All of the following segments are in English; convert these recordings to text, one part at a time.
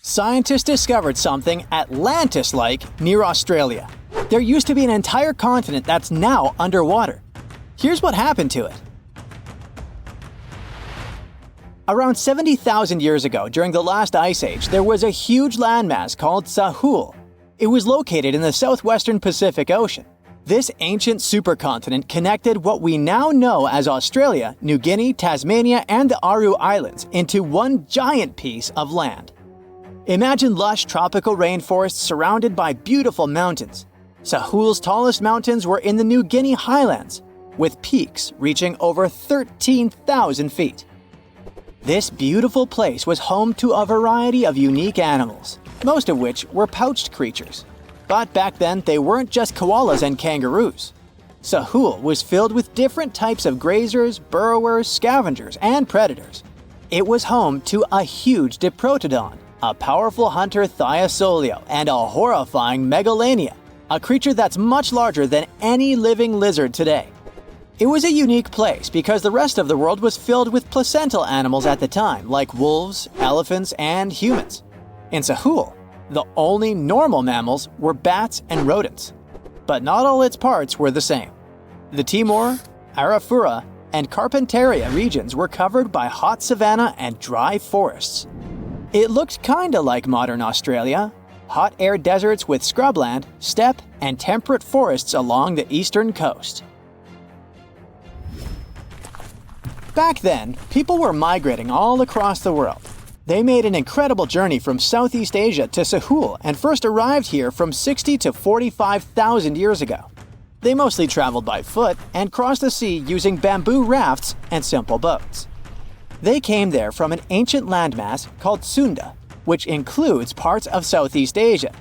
Scientists discovered something Atlantis-like near Australia. There used to be an entire continent that's now underwater. Here's what happened to it. Around 70,000 years ago, during the last ice age, there was a huge landmass called Sahul. It was located in the southwestern Pacific Ocean. This ancient supercontinent connected what we now know as Australia, New Guinea, Tasmania, and the Aru Islands into one giant piece of land. Imagine lush tropical rainforests surrounded by beautiful mountains. Sahul's tallest mountains were in the New Guinea highlands, with peaks reaching over 13,000 feet. This beautiful place was home to a variety of unique animals, most of which were pouched creatures. But back then, they weren't just koalas and kangaroos. Sahul was filled with different types of grazers, burrowers, scavengers, and predators. It was home to a huge diprotodon, a powerful hunter Thiosolio, and a horrifying megalania, a creature that's much larger than any living lizard today. It was a unique place because the rest of the world was filled with placental animals at the time, like wolves, elephants, and humans. In Sahul, the only normal mammals were bats and rodents. But not all its parts were the same. The Timor, Arafura, and Carpentaria regions were covered by hot savanna and dry forests. It looked kinda like modern Australia, hot air deserts with scrubland, steppe, and temperate forests along the eastern coast. Back then, people were migrating all across the world. They made an incredible journey from Southeast Asia to Sahul and first arrived here from 60 to 45,000 years ago. They mostly traveled by foot and crossed the sea using bamboo rafts and simple boats. They came there from an ancient landmass called Sunda, which includes parts of Southeast Asia.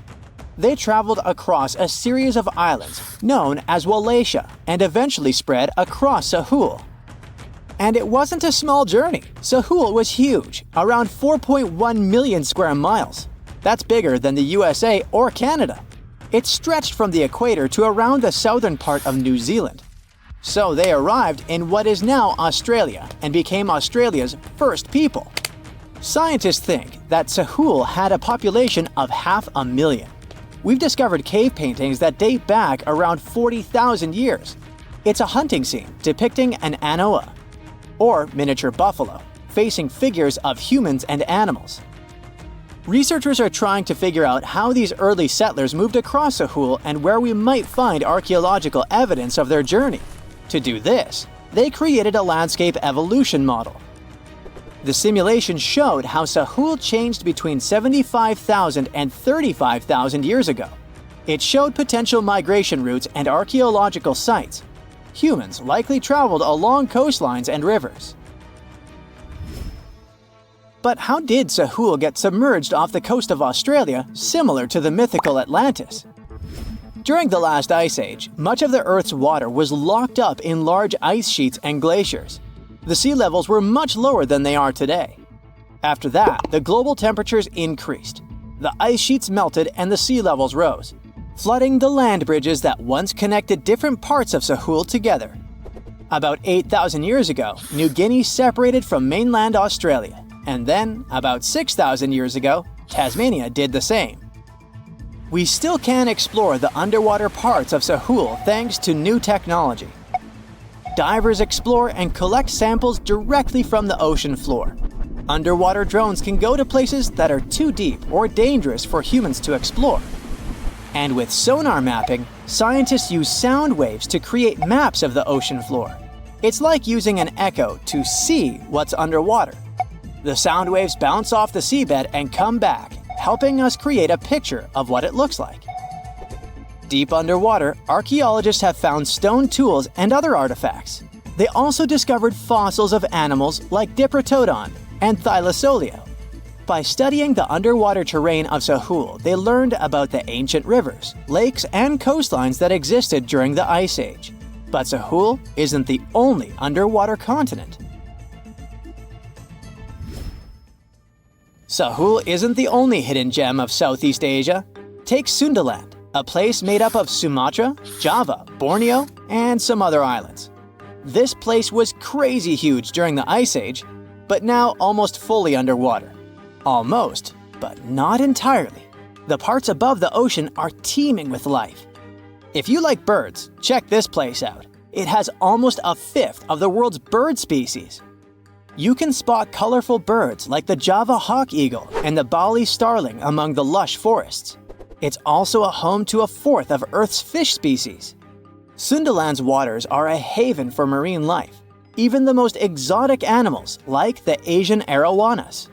They traveled across a series of islands known as Wallachia and eventually spread across Sahul. And it wasn't a small journey. Sahul was huge, around 4.1 million square miles. That's bigger than the USA or Canada. It stretched from the equator to around the southern part of New Zealand. So they arrived in what is now Australia and became Australia's first people. Scientists think that Sahul had a population of 500,000. We've discovered cave paintings that date back around 40,000 years. It's a hunting scene depicting an anoa, or miniature buffalo, facing figures of humans and animals. Researchers are trying to figure out how these early settlers moved across Sahul and where we might find archaeological evidence of their journey. To do this, they created a landscape evolution model. The simulation showed how Sahul changed between 75,000 and 35,000 years ago. It showed potential migration routes and archaeological sites. Humans likely traveled along coastlines and rivers. But how did Sahul get submerged off the coast of Australia, similar to the mythical Atlantis? During the last ice age, much of the Earth's water was locked up in large ice sheets and glaciers. The sea levels were much lower than they are today. After that, the global temperatures increased. The ice sheets melted and the sea levels rose, flooding the land bridges that once connected different parts of Sahul together. About 8,000 years ago, New Guinea separated from mainland Australia, and then, about 6,000 years ago, Tasmania did the same. We still can explore the underwater parts of Sahul thanks to new technology. Divers explore and collect samples directly from the ocean floor. Underwater drones can go to places that are too deep or dangerous for humans to explore. And with sonar mapping, scientists use sound waves to create maps of the ocean floor. It's like using an echo to see what's underwater. The sound waves bounce off the seabed and come back, helping us create a picture of what it looks like. Deep underwater, archaeologists have found stone tools and other artifacts. They also discovered fossils of animals like Diprotodon and Thylasolio. By studying the underwater terrain of Sahul, they learned about the ancient rivers, lakes, and coastlines that existed during the Ice Age. But Sahul isn't the only underwater continent. Sahul isn't the only hidden gem of Southeast Asia. Take Sundaland, a place made up of Sumatra, Java, Borneo, and some other islands. This place was crazy huge during the Ice Age, but now almost fully underwater. Almost, but not entirely. The parts above the ocean are teeming with life. If you like birds, check this place out. It has almost a fifth of the world's bird species. You can spot colorful birds like the Java hawk eagle and the Bali starling among the lush forests. It's also a home to a fourth of Earth's fish species. Sundaland's waters are a haven for marine life, even the most exotic animals like the Asian arowanas.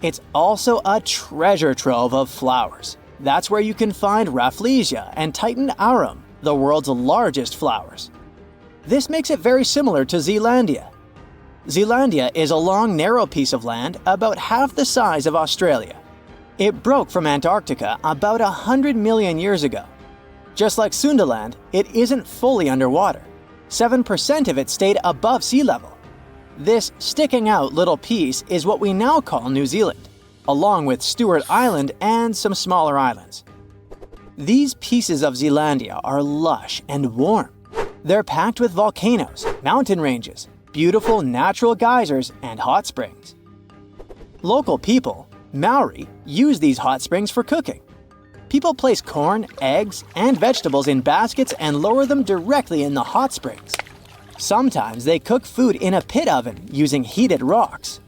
It's also a treasure trove of flowers. That's where you can find Rafflesia and Titan arum, the world's largest flowers. This makes it very similar to Zealandia. Zealandia is a long, narrow piece of land about half the size of Australia. It broke from Antarctica about 100 million years ago. Just like Sundaland, it isn't fully underwater. 7% of it stayed above sea level. This sticking out little piece is what we now call New Zealand, along with Stewart Island and some smaller islands. These pieces of Zealandia are lush and warm. They're packed with volcanoes, mountain ranges, beautiful natural geysers, and hot springs. Local people, Maori, use these hot springs for cooking. People place corn, eggs, and vegetables in baskets and lower them directly in the hot springs. Sometimes they cook food in a pit oven using heated rocks.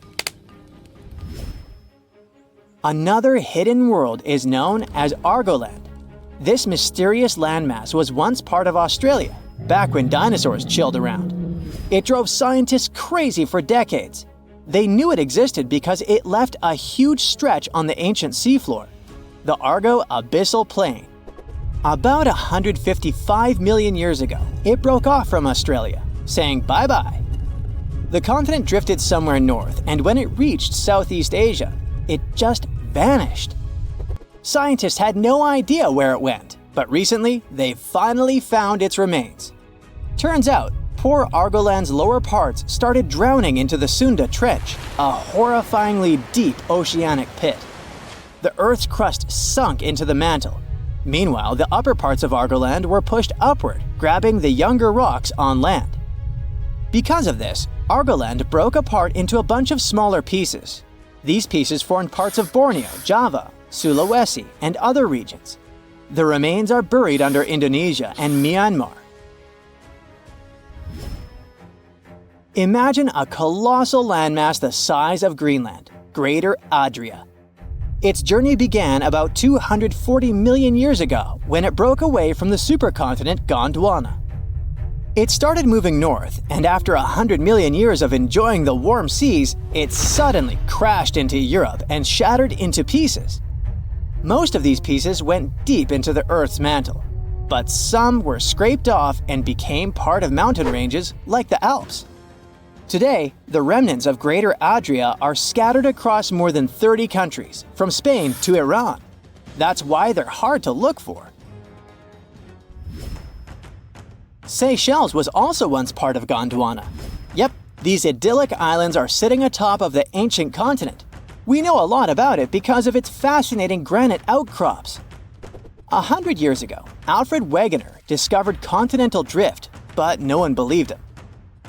Another hidden world is known as Argoland. This mysterious landmass was once part of Australia, back when dinosaurs chilled around. It drove scientists crazy for decades. They knew it existed because it left a huge stretch on the ancient seafloor, the Argo Abyssal Plain. About 155 million years ago, it broke off from Australia, saying bye-bye. The continent drifted somewhere north, and when it reached Southeast Asia, it just vanished. Scientists had no idea where it went, but recently, they finally found its remains. Turns out, poor Argoland's lower parts started drowning into the Sunda Trench, a horrifyingly deep oceanic pit. The Earth's crust sunk into the mantle. Meanwhile, the upper parts of Argoland were pushed upward, grabbing the younger rocks on land. Because of this, Argoland broke apart into a bunch of smaller pieces. These pieces formed parts of Borneo, Java, Sulawesi, and other regions. The remains are buried under Indonesia and Myanmar. Imagine a colossal landmass the size of Greenland, Greater Adria. Its journey began about 240 million years ago when it broke away from the supercontinent Gondwana. It started moving north, and after 100 million years of enjoying the warm seas, it suddenly crashed into Europe and shattered into pieces. Most of these pieces went deep into the Earth's mantle, but some were scraped off and became part of mountain ranges like the Alps. Today, the remnants of Greater Adria are scattered across more than 30 countries, from Spain to Iran. That's why they're hard to look for. Seychelles was also once part of Gondwana. Yep, these idyllic islands are sitting atop of the ancient continent. We know a lot about it because of its fascinating granite outcrops. 100 years ago, Alfred Wegener discovered continental drift, but no one believed him.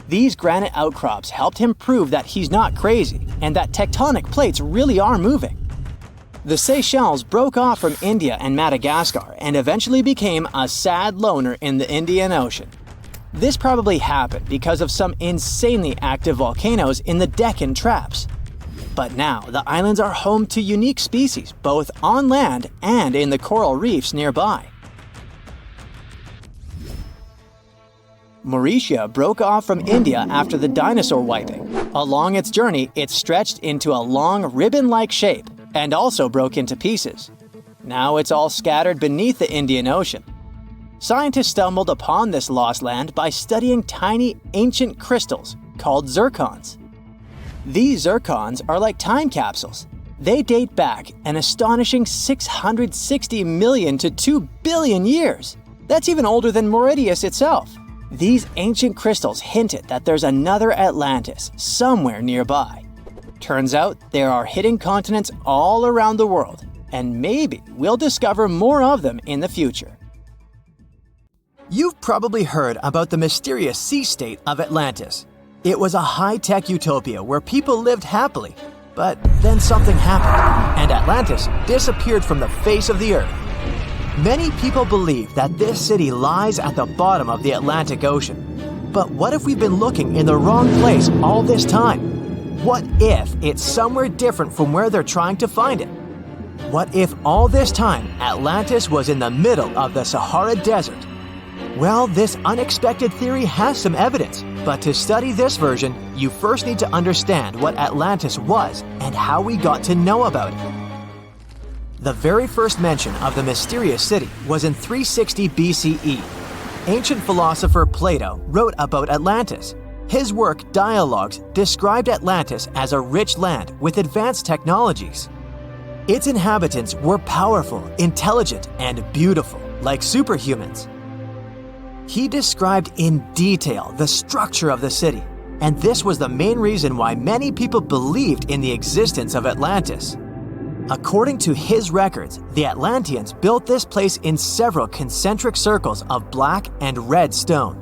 These granite outcrops helped him prove that he's not crazy and that tectonic plates really are moving. The Seychelles broke off from India and Madagascar and eventually became a sad loner in the Indian Ocean. This probably happened because of some insanely active volcanoes in the Deccan Traps. But now, the islands are home to unique species both on land and in the coral reefs nearby. Mauritius broke off from India after the dinosaur wiping. Along its journey, it stretched into a long ribbon-like shape and also broke into pieces. Now it's all scattered beneath the Indian Ocean. Scientists stumbled upon this lost land by studying tiny ancient crystals called zircons. These zircons are like time capsules. They date back an astonishing 660 million to 2 billion years. That's even older than Mauritius itself. These ancient crystals hinted that there's another Atlantis somewhere nearby. Turns out there are hidden continents all around the world, and maybe we'll discover more of them in the future. You've probably heard about the mysterious sea state of Atlantis. It was a high-tech utopia where people lived happily. But then something happened, and Atlantis disappeared from the face of the earth. Many people believe that this city lies at the bottom of the Atlantic Ocean. But what if we've been looking in the wrong place all this time? What if it's somewhere different from where they're trying to find it? What if all this time Atlantis was in the middle of the Sahara Desert? Well, this unexpected theory has some evidence, but to study this version, you first need to understand what Atlantis was and how we got to know about it. The very first mention of the mysterious city was in 360 BCE. Ancient philosopher Plato wrote about Atlantis. His work, Dialogues, described Atlantis as a rich land with advanced technologies. Its inhabitants were powerful, intelligent, and beautiful, like superhumans. He described in detail the structure of the city, and this was the main reason why many people believed in the existence of Atlantis. According to his records, the Atlanteans built this place in several concentric circles of black and red stone.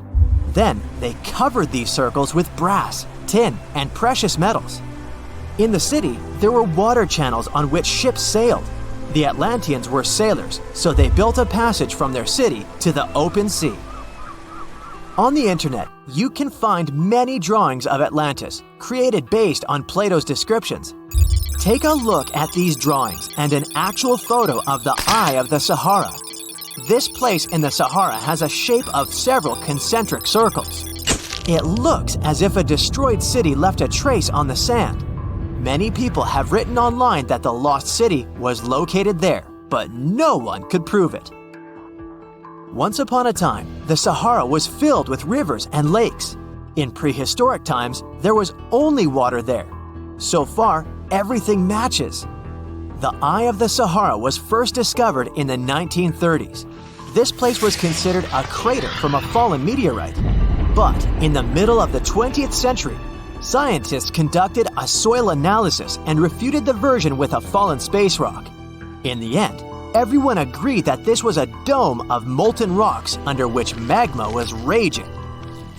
Then they covered these circles with brass, tin, and precious metals. In the city, there were water channels on which ships sailed. The Atlanteans were sailors, so they built a passage from their city to the open sea. On the internet, you can find many drawings of Atlantis, created based on Plato's descriptions. Take a look at these drawings and an actual photo of the Eye of the Sahara. This place in the Sahara has a shape of several concentric circles. It looks as if a destroyed city left a trace on the sand. Many people have written online that the lost city was located there, but no one could prove it. Once upon a time, the Sahara was filled with rivers and lakes. In prehistoric times, there was only water there. So far, everything matches. The Eye of the Sahara was first discovered in the 1930s. This place was considered a crater from a fallen meteorite. But in the middle of the 20th century, scientists conducted a soil analysis and refuted the version with a fallen space rock. In the end, everyone agreed that this was a dome of molten rocks under which magma was raging.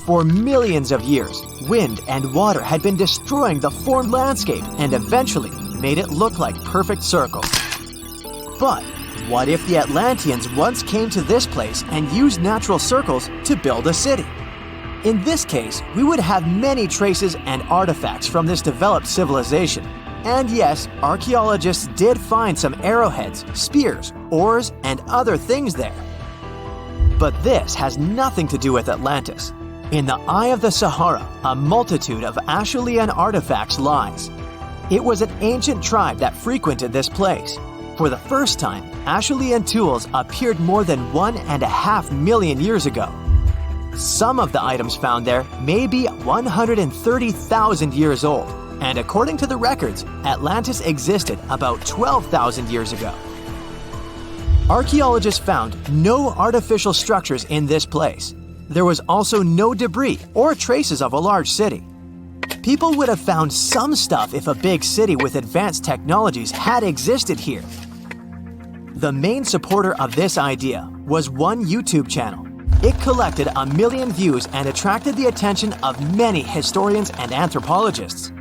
For millions of years, wind and water had been destroying the formed landscape and eventually made it look like perfect circles. But what if the Atlanteans once came to this place and used natural circles to build a city? In this case, we would have many traces and artifacts from this developed civilization. And yes, archaeologists did find some arrowheads, spears, oars, and other things there. But this has nothing to do with Atlantis. In the Eye of the Sahara, a multitude of Acheulean artifacts lies. It was an ancient tribe that frequented this place. For the first time, Acheulean tools appeared more than 1.5 million years ago. Some of the items found there may be 130,000 years old, and according to the records, Atlantis existed about 12,000 years ago. Archaeologists found no artificial structures in this place. There was also no debris or traces of a large city. People would have found some stuff if a big city with advanced technologies had existed here. The main supporter of this idea was one YouTube channel. It collected 1 million views and attracted the attention of many historians and anthropologists.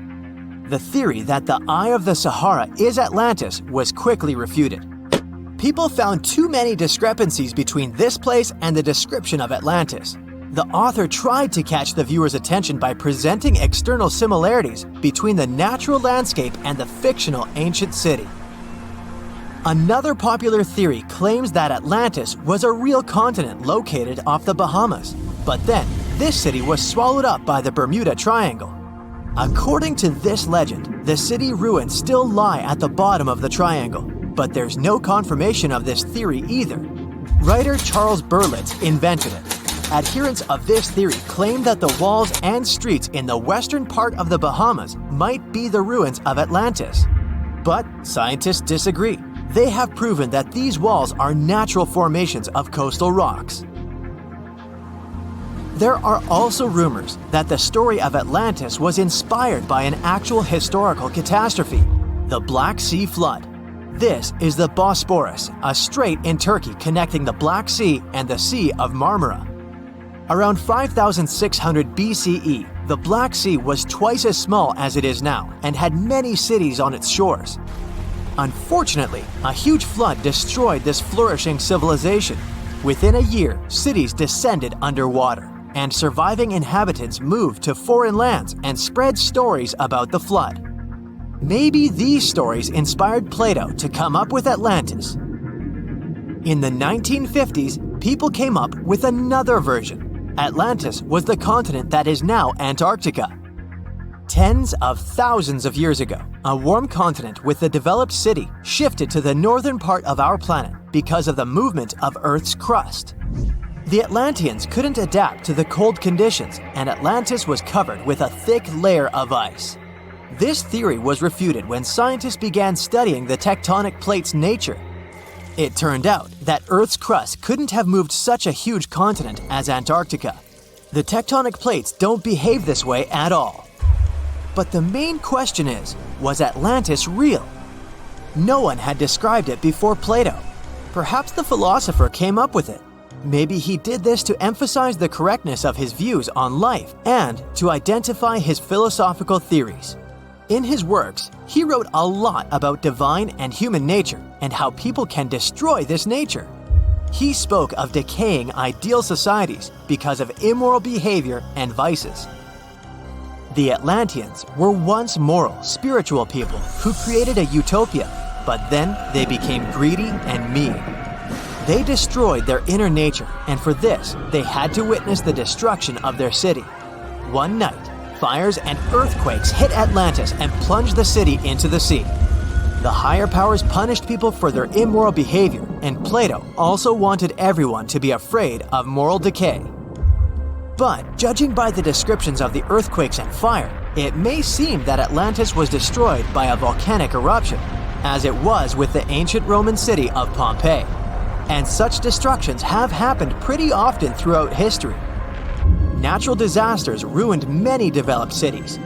The theory that the Eye of the Sahara is Atlantis was quickly refuted. People found too many discrepancies between this place and the description of Atlantis. The author tried to catch the viewer's attention by presenting external similarities between the natural landscape and the fictional ancient city. Another popular theory claims that Atlantis was a real continent located off the Bahamas, but then this city was swallowed up by the Bermuda Triangle. According to this legend, the city ruins still lie at the bottom of the triangle, but there's no confirmation of this theory either. Writer Charles Berlitz invented it. Adherents of this theory claim that the walls and streets in the western part of the Bahamas might be the ruins of Atlantis. But scientists disagree. They have proven that these walls are natural formations of coastal rocks. There are also rumors that the story of Atlantis was inspired by an actual historical catastrophe, the Black Sea Flood. This is the Bosporus, a strait in Turkey connecting the Black Sea and the Sea of Marmara. Around 5600 BCE, the Black Sea was twice as small as it is now and had many cities on its shores. Unfortunately, a huge flood destroyed this flourishing civilization. Within a year, cities descended underwater, and surviving inhabitants moved to foreign lands and spread stories about the flood. Maybe these stories inspired Plato to come up with Atlantis. In the 1950s, people came up with another version. Atlantis was the continent that is now Antarctica. Tens of thousands of years ago, a warm continent with a developed city shifted to the northern part of our planet because of the movement of Earth's crust. The Atlanteans couldn't adapt to the cold conditions, and Atlantis was covered with a thick layer of ice. This theory was refuted when scientists began studying the tectonic plate's nature. It turned out that Earth's crust couldn't have moved such a huge continent as Antarctica. The tectonic plates don't behave this way at all. But the main question is, was Atlantis real? No one had described it before Plato. Perhaps the philosopher came up with it. Maybe he did this to emphasize the correctness of his views on life and to identify his philosophical theories. In his works, he wrote a lot about divine and human nature and how people can destroy this nature. He spoke of decaying ideal societies because of immoral behavior and vices. The Atlanteans were once moral, spiritual people who created a utopia, but then they became greedy and mean. They destroyed their inner nature, and for this, they had to witness the destruction of their city. One night, fires and earthquakes hit Atlantis and plunged the city into the sea. The higher powers punished people for their immoral behavior, and Plato also wanted everyone to be afraid of moral decay. But judging by the descriptions of the earthquakes and fire, it may seem that Atlantis was destroyed by a volcanic eruption, as it was with the ancient Roman city of Pompeii. And such destructions have happened pretty often throughout history. Natural disasters ruined many developed cities.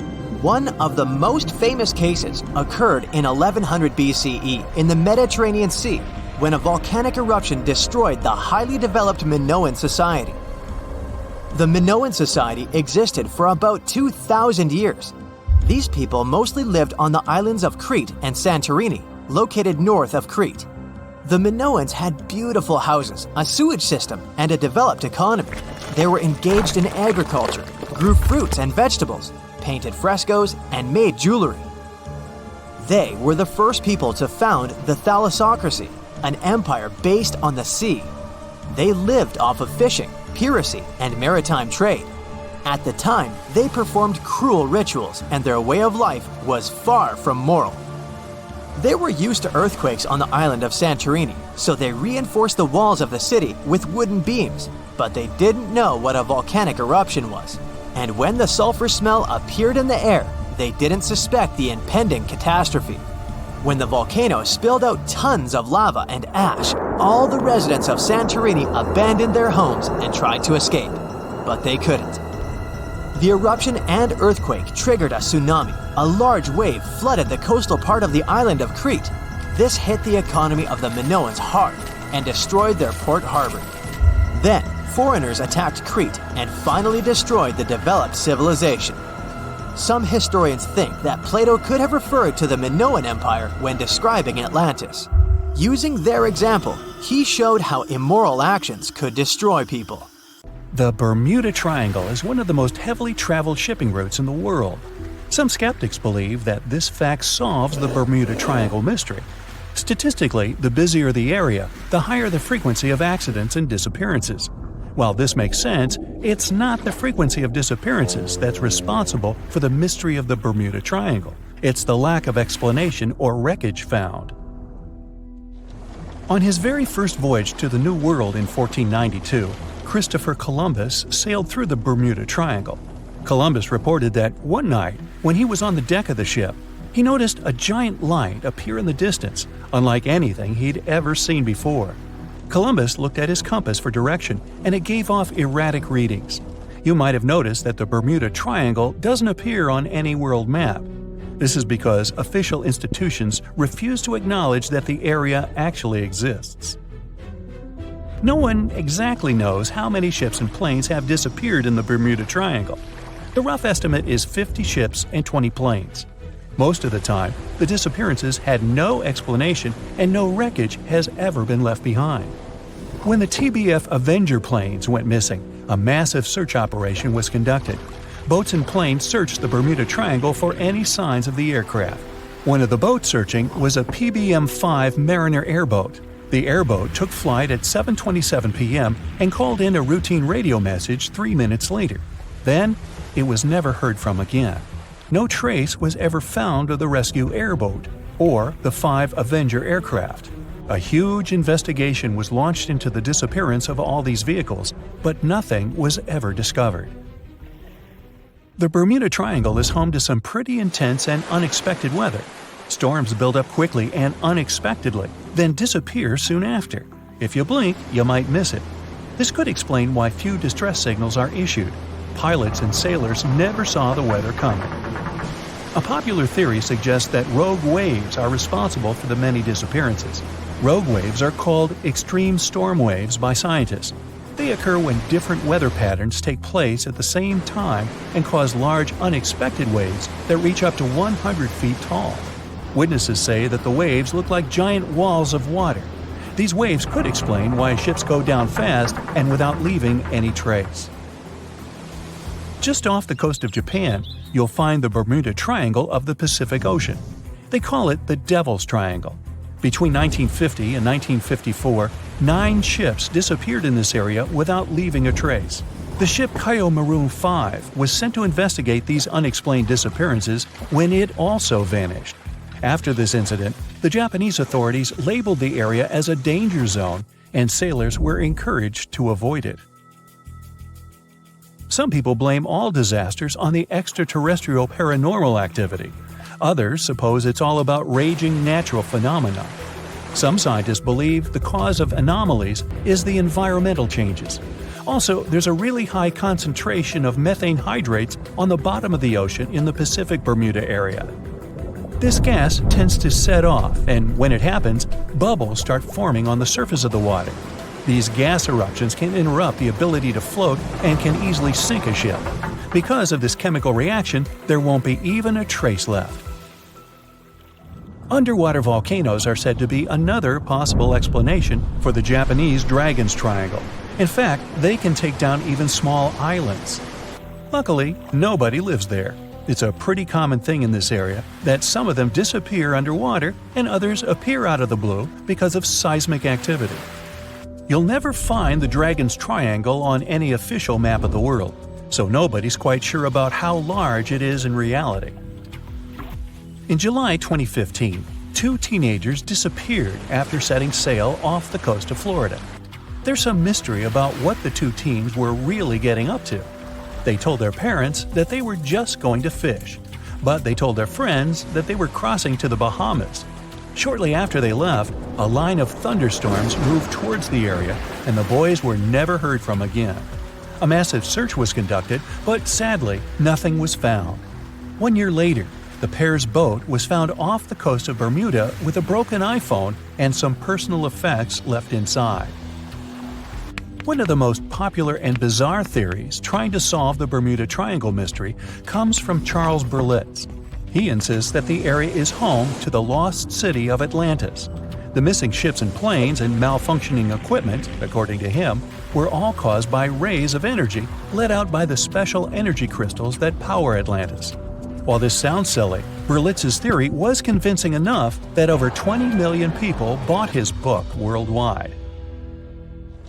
One of the most famous cases occurred in 1100 BCE in the Mediterranean Sea, when a volcanic eruption destroyed the highly developed Minoan society. The Minoan society existed for about 2,000 years. These people mostly lived on the islands of Crete and Santorini, located north of Crete. The Minoans had beautiful houses, a sewage system, and a developed economy. They were engaged in agriculture, grew fruits and vegetables, painted frescoes, and made jewelry. They were the first people to found the thalassocracy, an empire based on the sea. They lived off of fishing, piracy, and maritime trade. At the time, they performed cruel rituals, and their way of life was far from moral. They were used to earthquakes on the island of Santorini, so they reinforced the walls of the city with wooden beams, but they didn't know what a volcanic eruption was. And when the sulfur smell appeared in the air, they didn't suspect the impending catastrophe. When the volcano spilled out tons of lava and ash, all the residents of Santorini abandoned their homes and tried to escape, but they couldn't. The eruption and earthquake triggered a tsunami. A large wave flooded the coastal part of the island of Crete. This hit the economy of the Minoans hard and destroyed their port harbor. Then, foreigners attacked Crete and finally destroyed the developed civilization. Some historians think that Plato could have referred to the Minoan Empire when describing Atlantis. Using their example, he showed how immoral actions could destroy people. The Bermuda Triangle is one of the most heavily traveled shipping routes in the world. Some skeptics believe that this fact solves the Bermuda Triangle mystery. Statistically, the busier the area, the higher the frequency of accidents and disappearances. While this makes sense, it's not the frequency of disappearances that's responsible for the mystery of the Bermuda Triangle. It's the lack of explanation or wreckage found. On his very first voyage to the New World in 1492, Christopher Columbus sailed through the Bermuda Triangle. Columbus reported that one night, when he was on the deck of the ship, he noticed a giant light appear in the distance, unlike anything he'd ever seen before. Columbus looked at his compass for direction, and it gave off erratic readings. You might have noticed that the Bermuda Triangle doesn't appear on any world map. This is because official institutions refuse to acknowledge that the area actually exists. No one exactly knows how many ships and planes have disappeared in the Bermuda Triangle. The rough estimate is 50 ships and 20 planes. Most of the time, the disappearances had no explanation and no wreckage has ever been left behind. When the TBF Avenger planes went missing, a massive search operation was conducted. Boats and planes searched the Bermuda Triangle for any signs of the aircraft. One of the boats searching was a PBM-5 Mariner airboat. The airboat took flight at 7:27 p.m. and called in a routine radio message 3 minutes later. Then, it was never heard from again. No trace was ever found of the rescue airboat or the 5 Avenger aircraft. A huge investigation was launched into the disappearance of all these vehicles, but nothing was ever discovered. The Bermuda Triangle is home to some pretty intense and unexpected weather. Storms build up quickly and unexpectedly, then disappear soon after. If you blink, you might miss it. This could explain why few distress signals are issued. Pilots and sailors never saw the weather coming. A popular theory suggests that rogue waves are responsible for the many disappearances. Rogue waves are called extreme storm waves by scientists. They occur when different weather patterns take place at the same time and cause large unexpected waves that reach up to 100 feet tall. Witnesses say that the waves look like giant walls of water. These waves could explain why ships go down fast and without leaving any trace. Just off the coast of Japan, you'll find the Bermuda Triangle of the Pacific Ocean. They call it the Devil's Triangle. Between 1950 and 1954, 9 ships disappeared in this area without leaving a trace. The ship Maroon 5 was sent to investigate these unexplained disappearances when it also vanished. After this incident, the Japanese authorities labeled the area as a danger zone, and sailors were encouraged to avoid it. Some people blame all disasters on the extraterrestrial paranormal activity. Others suppose it's all about raging natural phenomena. Some scientists believe the cause of anomalies is the environmental changes. Also, there's a really high concentration of methane hydrates on the bottom of the ocean in the Pacific Bermuda area. This gas tends to set off, and when it happens, bubbles start forming on the surface of the water. These gas eruptions can interrupt the ability to float and can easily sink a ship. Because of this chemical reaction, there won't be even a trace left. Underwater volcanoes are said to be another possible explanation for the Japanese Dragon's Triangle. In fact, they can take down even small islands. Luckily, nobody lives there. It's a pretty common thing in this area that some of them disappear underwater and others appear out of the blue because of seismic activity. You'll never find the Dragon's Triangle on any official map of the world, so nobody's quite sure about how large it is in reality. In July 2015, 2 teenagers disappeared after setting sail off the coast of Florida. There's some mystery about what the 2 teens were really getting up to. They told their parents that they were just going to fish, but they told their friends that they were crossing to the Bahamas. Shortly after they left, a line of thunderstorms moved towards the area, and the boys were never heard from again. A massive search was conducted, but sadly, nothing was found. 1 year later, the pair's boat was found off the coast of Bermuda with a broken iPhone and some personal effects left inside. One of the most popular and bizarre theories trying to solve the Bermuda Triangle mystery comes from Charles Berlitz. He insists that the area is home to the lost city of Atlantis. The missing ships and planes and malfunctioning equipment, according to him, were all caused by rays of energy let out by the special energy crystals that power Atlantis. While this sounds silly, Berlitz's theory was convincing enough that over 20 million people bought his book worldwide.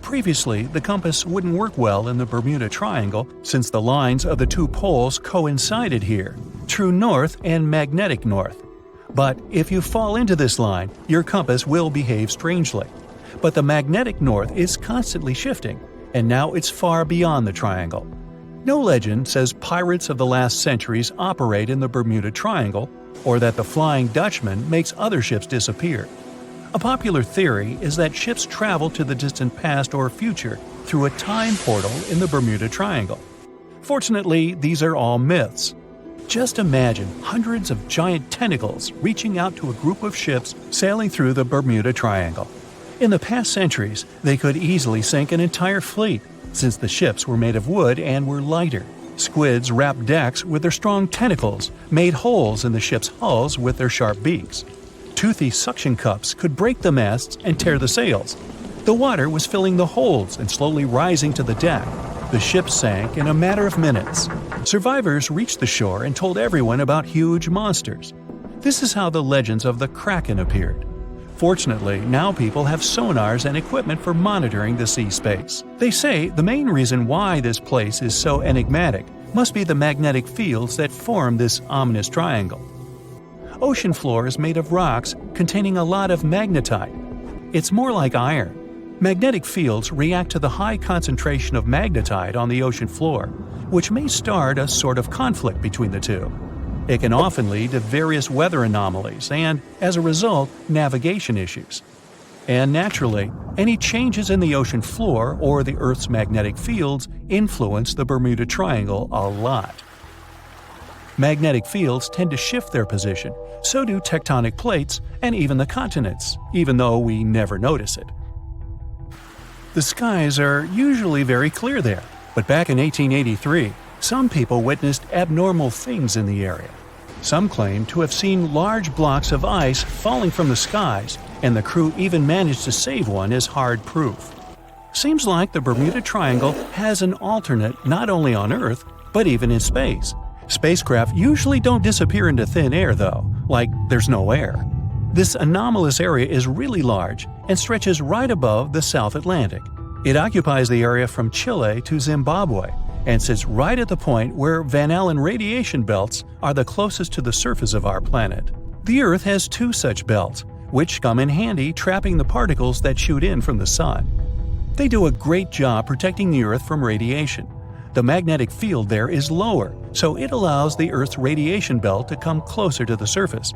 Previously, the compass wouldn't work well in the Bermuda Triangle since the lines of the 2 poles coincided here, true north and magnetic north. But if you fall into this line, your compass will behave strangely. But the magnetic north is constantly shifting, and now it's far beyond the triangle. No legend says pirates of the last centuries operate in the Bermuda Triangle, or that the Flying Dutchman makes other ships disappear. A popular theory is that ships travel to the distant past or future through a time portal in the Bermuda Triangle. Fortunately, these are all myths. Just imagine hundreds of giant tentacles reaching out to a group of ships sailing through the Bermuda Triangle. In the past centuries, they could easily sink an entire fleet, since the ships were made of wood and were lighter. Squids wrapped decks with their strong tentacles, made holes in the ship's hulls with their sharp beaks. Toothy suction cups could break the masts and tear the sails. The water was filling the holds and slowly rising to the deck. The ship sank in a matter of minutes. Survivors reached the shore and told everyone about huge monsters. This is how the legends of the Kraken appeared. Fortunately, now people have sonars and equipment for monitoring the sea space. They say the main reason why this place is so enigmatic must be the magnetic fields that form this ominous triangle. Ocean floor is made of rocks containing a lot of magnetite. It's more like iron. Magnetic fields react to the high concentration of magnetite on the ocean floor, which may start a sort of conflict between the two. It can often lead to various weather anomalies and, as a result, navigation issues. And naturally, any changes in the ocean floor or the Earth's magnetic fields influence the Bermuda Triangle a lot. Magnetic fields tend to shift their position, so do tectonic plates and even the continents, even though we never notice it. The skies are usually very clear there, but back in 1883, some people witnessed abnormal things in the area. Some claim to have seen large blocks of ice falling from the skies, and the crew even managed to save one as hard proof. Seems like the Bermuda Triangle has an alternate not only on Earth, but even in space. Spacecraft usually don't disappear into thin air though, like there's no air. This anomalous area is really large and stretches right above the South Atlantic. It occupies the area from Chile to Zimbabwe, and sits right at the point where Van Allen radiation belts are the closest to the surface of our planet. The Earth has two such belts, which come in handy trapping the particles that shoot in from the Sun. They do a great job protecting the Earth from radiation. The magnetic field there is lower, so it allows the Earth's radiation belt to come closer to the surface.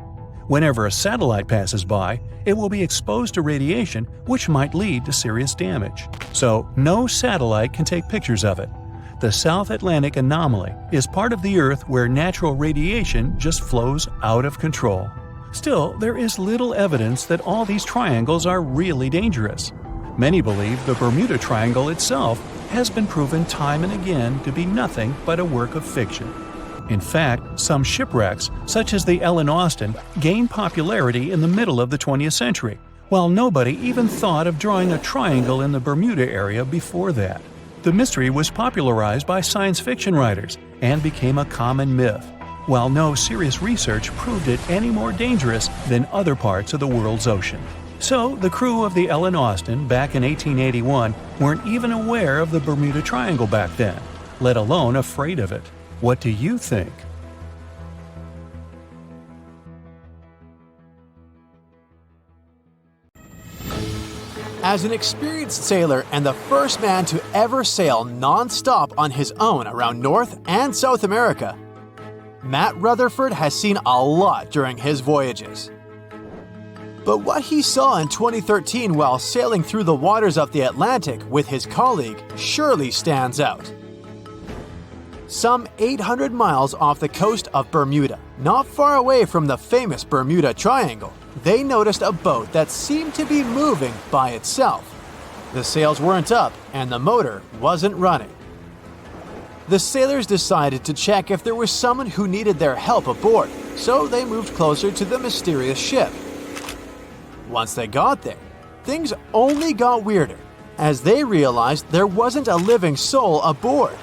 Whenever a satellite passes by, it will be exposed to radiation, which might lead to serious damage. So no satellite can take pictures of it. The South Atlantic anomaly is part of the Earth where natural radiation just flows out of control. Still, there is little evidence that all these triangles are really dangerous. Many believe the Bermuda Triangle itself has been proven time and again to be nothing but a work of fiction. In fact, some shipwrecks, such as the Ellen Austin, gained popularity in the middle of the 20th century, while nobody even thought of drawing a triangle in the Bermuda area before that. The mystery was popularized by science fiction writers and became a common myth, while no serious research proved it any more dangerous than other parts of the world's ocean. So, the crew of the Ellen Austin back in 1881 weren't even aware of the Bermuda Triangle back then, let alone afraid of it. What do you think? As an experienced sailor and the first man to ever sail non-stop on his own around North and South America, Matt Rutherford has seen a lot during his voyages. But what he saw in 2013 while sailing through the waters of the Atlantic with his colleague surely stands out. Some 800 miles off the coast of Bermuda, not far away from the famous Bermuda Triangle, they noticed a boat that seemed to be moving by itself. The sails weren't up and the motor wasn't running. The sailors decided to check if there was someone who needed their help aboard, so they moved closer to the mysterious ship. Once they got there, things only got weirder, as they realized there wasn't a living soul aboard.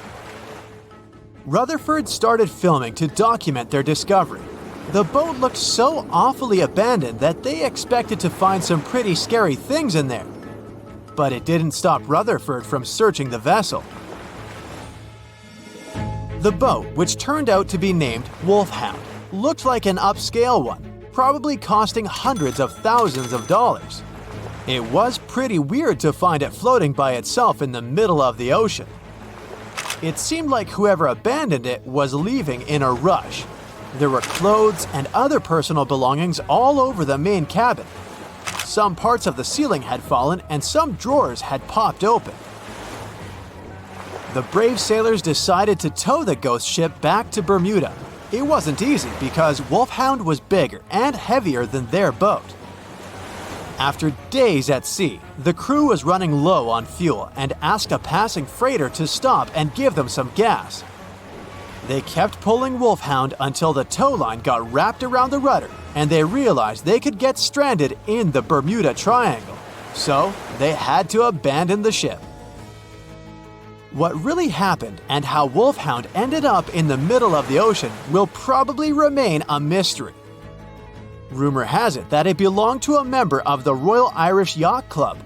Rutherford started filming to document their discovery. The boat looked so awfully abandoned that they expected to find some pretty scary things in there. But it didn't stop Rutherford from searching the vessel. The boat, which turned out to be named Wolfhound, looked like an upscale one, probably costing hundreds of thousands of dollars. It was pretty weird to find it floating by itself in the middle of the ocean. It seemed like whoever abandoned it was leaving in a rush. There were clothes and other personal belongings all over the main cabin. Some parts of the ceiling had fallen and some drawers had popped open. The brave sailors decided to tow the ghost ship back to Bermuda. It wasn't easy because Wolfhound was bigger and heavier than their boat. After days at sea, the crew was running low on fuel and asked a passing freighter to stop and give them some gas. They kept pulling Wolfhound until the tow line got wrapped around the rudder and they realized they could get stranded in the Bermuda Triangle. So they had to abandon the ship. What really happened and how Wolfhound ended up in the middle of the ocean will probably remain a mystery. Rumor has it that it belonged to a member of the Royal Irish Yacht Club.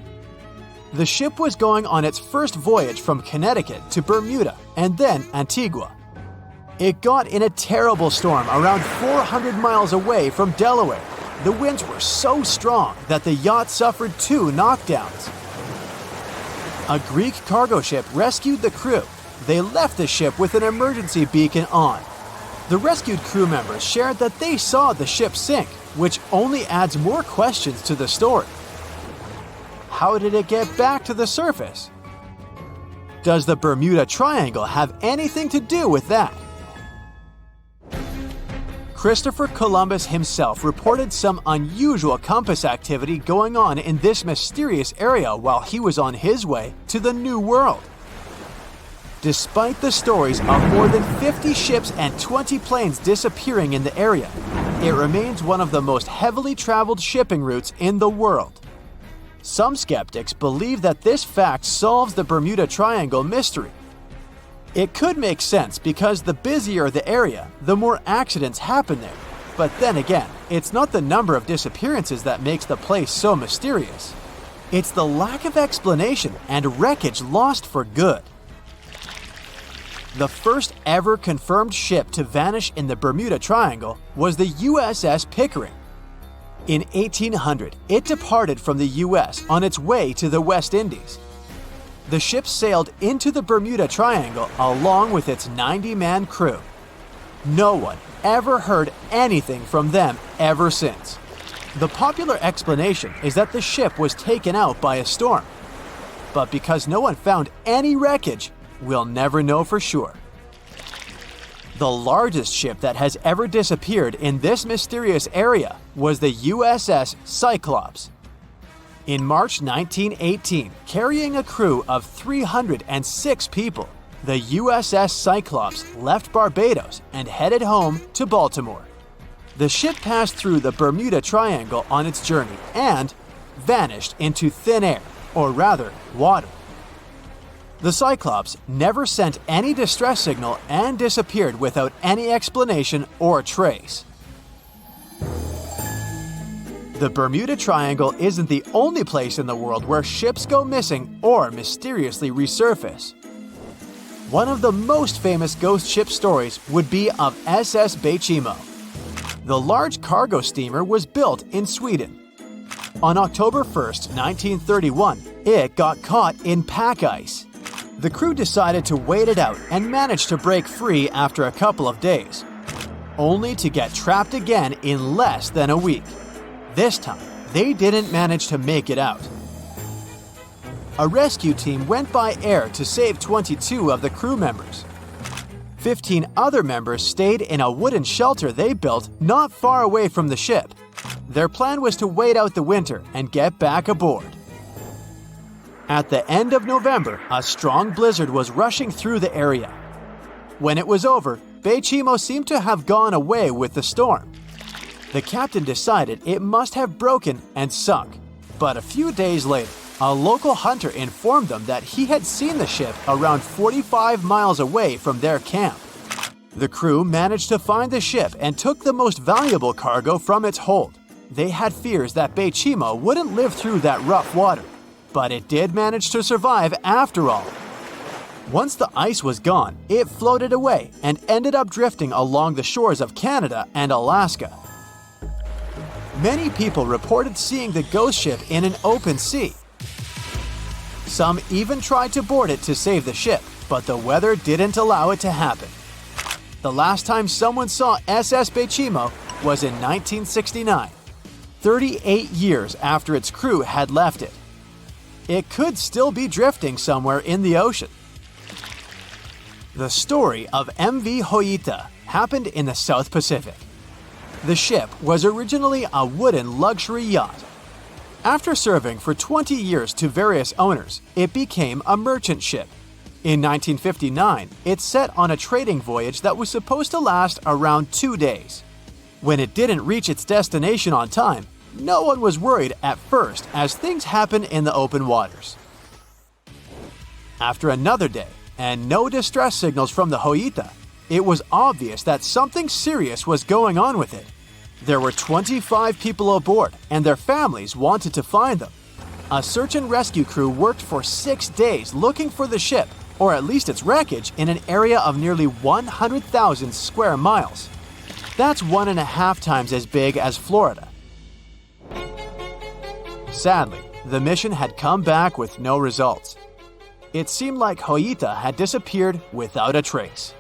The ship was going on its first voyage from Connecticut to Bermuda and then Antigua. It got in a terrible storm around 400 miles away from Delaware. The winds were so strong that the yacht suffered 2 knockdowns. A Greek cargo ship rescued the crew. They left the ship with an emergency beacon on. The rescued crew members shared that they saw the ship sink, which only adds more questions to the story. How did it get back to the surface? Does the Bermuda Triangle have anything to do with that? Christopher Columbus himself reported some unusual compass activity going on in this mysterious area while he was on his way to the New World. Despite the stories of more than 50 ships and 20 planes disappearing in the area, it remains one of the most heavily traveled shipping routes in the world. Some skeptics believe that this fact solves the Bermuda Triangle mystery. It could make sense because the busier the area, the more accidents happen there. But then again, it's not the number of disappearances that makes the place so mysterious. It's the lack of explanation and wreckage lost for good. The first ever confirmed ship to vanish in the Bermuda Triangle was the USS Pickering. In 1800, it departed from the US on its way to the West Indies. The ship sailed into the Bermuda Triangle along with its 90-man crew. No one ever heard anything from them ever since. The popular explanation is that the ship was taken out by a storm. But because no one found any wreckage, we'll never know for sure. The largest ship that has ever disappeared in this mysterious area was the USS Cyclops. In March 1918, carrying a crew of 306 people, the USS Cyclops left Barbados and headed home to Baltimore. The ship passed through the Bermuda Triangle on its journey and vanished into thin air, or rather, water. The Cyclops never sent any distress signal and disappeared without any explanation or trace. The Bermuda Triangle isn't the only place in the world where ships go missing or mysteriously resurface. One of the most famous ghost ship stories would be of SS Bechimo. The large cargo steamer was built in Sweden. On October 1st, 1931, it got caught in pack ice. The crew decided to wait it out and managed to break free after a couple of days, only to get trapped again in less than a week. This time, they didn't manage to make it out. A rescue team went by air to save 22 of the crew members. 15 other members stayed in a wooden shelter they built not far away from the ship. Their plan was to wait out the winter and get back aboard. At the end of November, a strong blizzard was rushing through the area. When it was over, Bechimo seemed to have gone away with the storm. The captain decided it must have broken and sunk. But a few days later, a local hunter informed them that he had seen the ship around 45 miles away from their camp. The crew managed to find the ship and took the most valuable cargo from its hold. They had fears that Bechimo wouldn't live through that rough water, but it did manage to survive after all. Once the ice was gone, it floated away and ended up drifting along the shores of Canada and Alaska. Many people reported seeing the ghost ship in an open sea. Some even tried to board it to save the ship, but the weather didn't allow it to happen. The last time someone saw SS Bechimo was in 1969, 38 years after its crew had left it. It could still be drifting somewhere in the ocean. The story of MV Hoita happened in the South Pacific. The ship was originally a wooden luxury yacht. After serving for 20 years to various owners, it became a merchant ship. In 1959, it set on a trading voyage that was supposed to last around 2 days. When it didn't reach its destination on time, no one was worried at first, as things happen in the open waters. After another day, and no distress signals from the Hoita, it was obvious that something serious was going on with it. There were 25 people aboard, and their families wanted to find them. A search and rescue crew worked for 6 days looking for the ship, or at least its wreckage, in an area of nearly 100,000 square miles. That's 1.5 times as big as Florida. Sadly, the mission had come back with no results. It seemed like Hoita had disappeared without a trace.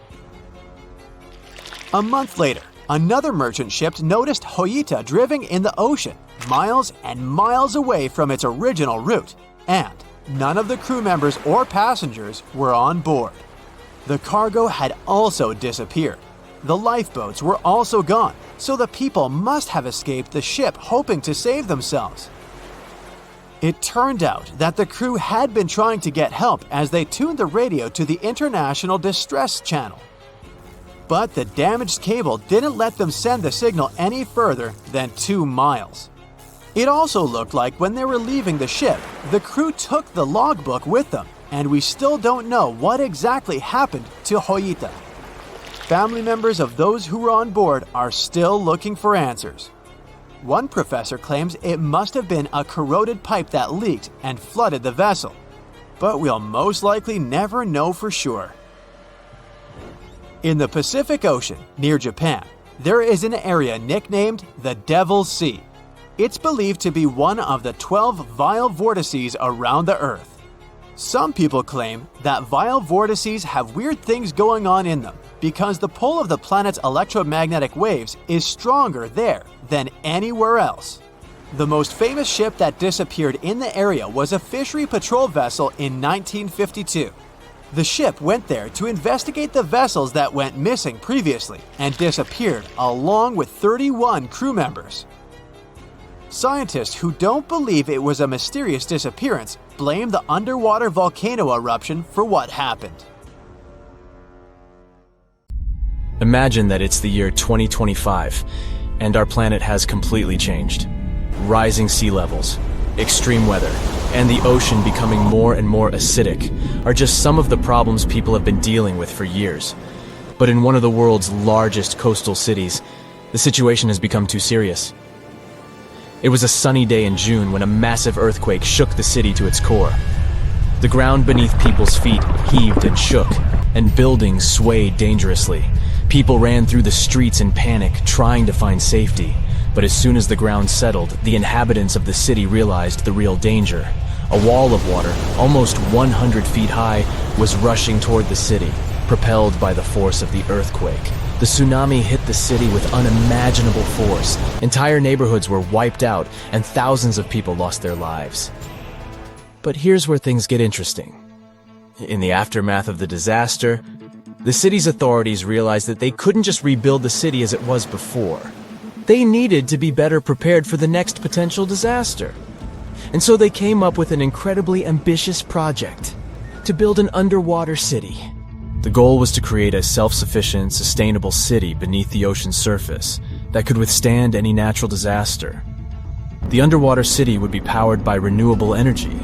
A month later, another merchant ship noticed Hoita drifting in the ocean, miles and miles away from its original route, and none of the crew members or passengers were on board. The cargo had also disappeared. The lifeboats were also gone, so the people must have escaped the ship hoping to save themselves. It turned out that the crew had been trying to get help as they tuned the radio to the International Distress Channel. But the damaged cable didn't let them send the signal any further than 2 miles. It also looked like when they were leaving the ship, the crew took the logbook with them, and we still don't know what exactly happened to Hoita. Family members of those who were on board are still looking for answers. One professor claims it must have been a corroded pipe that leaked and flooded the vessel, but we'll most likely never know for sure. In the Pacific Ocean, near Japan, there is an area nicknamed the Devil's Sea. It's believed to be one of the 12 vile vortices around the Earth. Some people claim that vile vortices have weird things going on in them because the pull of the planet's electromagnetic waves is stronger there than anywhere else. The most famous ship that disappeared in the area was a fishery patrol vessel in 1952. The ship went there to investigate the vessels that went missing previously and disappeared along with 31 crew members. Scientists who don't believe it was a mysterious disappearance blame the underwater volcano eruption for what happened. Imagine that it's the year 2025, and our planet has completely changed. Rising sea levels, extreme weather, and the ocean becoming more and more acidic are just some of the problems people have been dealing with for years. But in one of the world's largest coastal cities, the situation has become too serious. It was a sunny day in June when a massive earthquake shook the city to its core. The ground beneath people's feet heaved and shook, and buildings swayed dangerously. People ran through the streets in panic, trying to find safety. But as soon as the ground settled, the inhabitants of the city realized the real danger. A wall of water, almost 100 feet high, was rushing toward the city, propelled by the force of the earthquake. The tsunami hit the city with unimaginable force. Entire neighborhoods were wiped out, and thousands of people lost their lives. But here's where things get interesting. In the aftermath of the disaster, the city's authorities realized that they couldn't just rebuild the city as it was before. They needed to be better prepared for the next potential disaster. And so they came up with an incredibly ambitious project to build an underwater city. The goal was to create a self-sufficient, sustainable city beneath the ocean's surface that could withstand any natural disaster. The underwater city would be powered by renewable energy,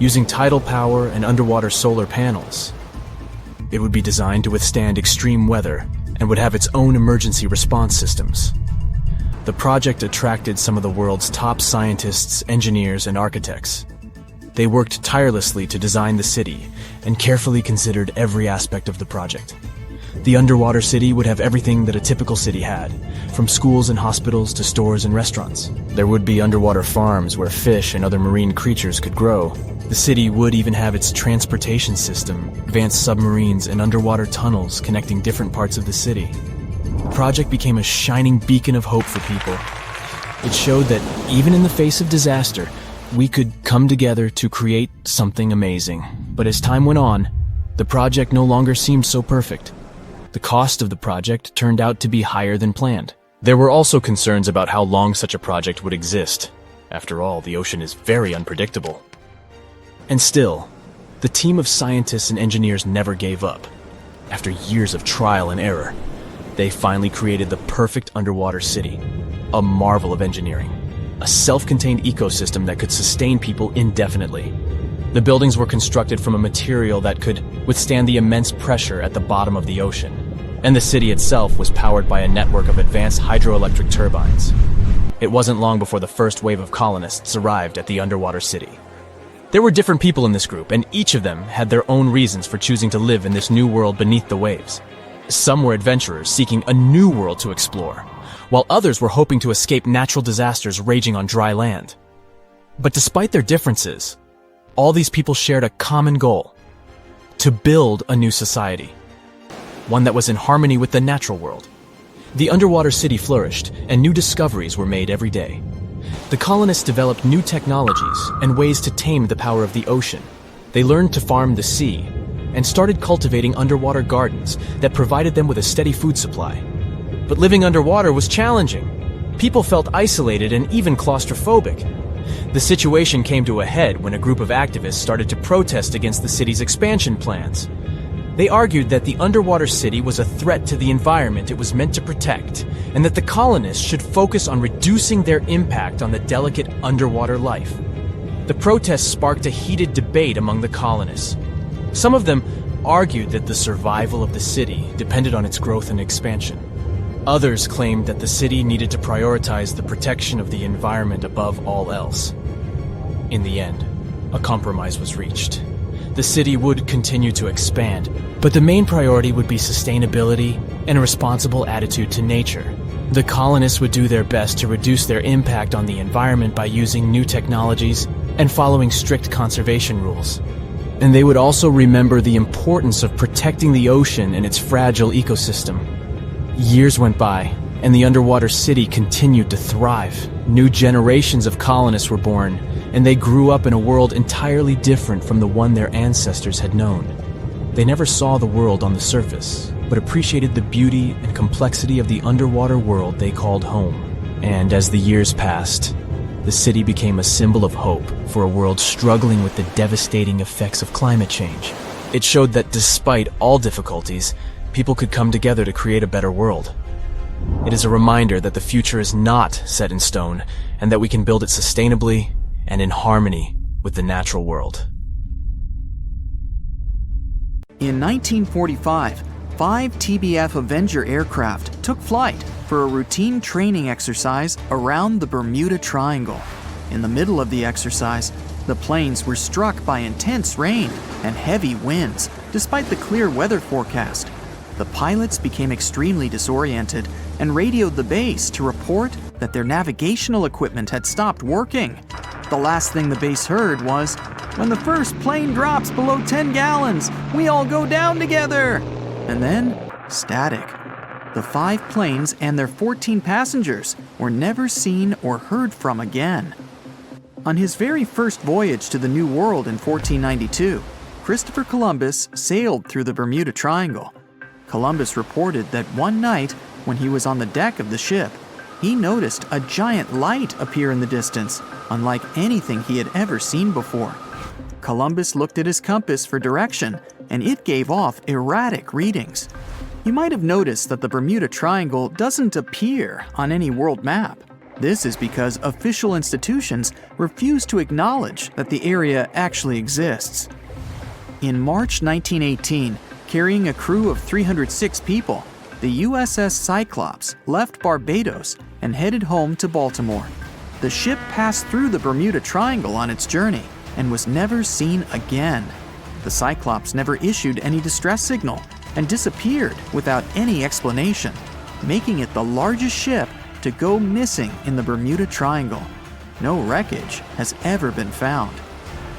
using tidal power and underwater solar panels. It would be designed to withstand extreme weather and would have its own emergency response systems. The project attracted some of the world's top scientists, engineers, and architects. They worked tirelessly to design the city and carefully considered every aspect of the project. The underwater city would have everything that a typical city had, from schools and hospitals to stores and restaurants. There would be underwater farms where fish and other marine creatures could grow. The city would even have its transportation system, advanced submarines, and underwater tunnels connecting different parts of the city. The project became a shining beacon of hope for people. It showed that even in the face of disaster, we could come together to create something amazing. But as time went on, the project no longer seemed so perfect. The cost of the project turned out to be higher than planned. There were also concerns about how long such a project would exist. After all, the ocean is very unpredictable. And still, the team of scientists and engineers never gave up. After years of trial and error, they finally created the perfect underwater city, a marvel of engineering, a self-contained ecosystem that could sustain people indefinitely. The buildings were constructed from a material that could withstand the immense pressure at the bottom of the ocean, and the city itself was powered by a network of advanced hydroelectric turbines. It wasn't long before the first wave of colonists arrived at the underwater city. There were different people in this group, and each of them had their own reasons for choosing to live in this new world beneath the waves. Some were adventurers seeking a new world to explore, while others were hoping to escape natural disasters raging on dry land. But despite their differences, all these people shared a common goal: to build a new society, one that was in harmony with the natural world. The underwater city flourished, and new discoveries were made every day. The colonists developed new technologies and ways to tame the power of the ocean. They learned to farm the sea and started cultivating underwater gardens that provided them with a steady food supply. But living underwater was challenging. People felt isolated and even claustrophobic. The situation came to a head when a group of activists started to protest against the city's expansion plans. They argued that the underwater city was a threat to the environment it was meant to protect, and that the colonists should focus on reducing their impact on the delicate underwater life. The protests sparked a heated debate among the colonists. Some of them argued that the survival of the city depended on its growth and expansion. Others claimed that the city needed to prioritize the protection of the environment above all else. In the end, a compromise was reached. The city would continue to expand, but the main priority would be sustainability and a responsible attitude to nature. The colonists would do their best to reduce their impact on the environment by using new technologies and following strict conservation rules. And they would also remember the importance of protecting the ocean and its fragile ecosystem. Years went by, and the underwater city continued to thrive. New generations of colonists were born, and they grew up in a world entirely different from the one their ancestors had known. They never saw the world on the surface, but appreciated the beauty and complexity of the underwater world they called home. And as the years passed, the city became a symbol of hope for a world struggling with the devastating effects of climate change. It showed that despite all difficulties, people could come together to create a better world. It is a reminder that the future is not set in stone, and that we can build it sustainably and in harmony with the natural world. In 1945, 5 TBF Avenger aircraft took flight for a routine training exercise around the Bermuda Triangle. In the middle of the exercise, the planes were struck by intense rain and heavy winds, despite the clear weather forecast. The pilots became extremely disoriented and radioed the base to report that their navigational equipment had stopped working. The last thing the base heard was, "When the first plane drops below 10 gallons, we all go down together." And then, static. The 5 planes and their 14 passengers were never seen or heard from again. On his very first voyage to the New World in 1492, Christopher Columbus sailed through the Bermuda Triangle. Columbus reported that one night, when he was on the deck of the ship, he noticed a giant light appear in the distance, unlike anything he had ever seen before. Columbus looked at his compass for direction, and it gave off erratic readings. You might have noticed that the Bermuda Triangle doesn't appear on any world map. This is because official institutions refuse to acknowledge that the area actually exists. In March 1918, carrying a crew of 306 people, the USS Cyclops left Barbados and headed home to Baltimore. The ship passed through the Bermuda Triangle on its journey and was never seen again. The Cyclops never issued any distress signal and disappeared without any explanation, making it the largest ship to go missing in the Bermuda Triangle. No wreckage has ever been found.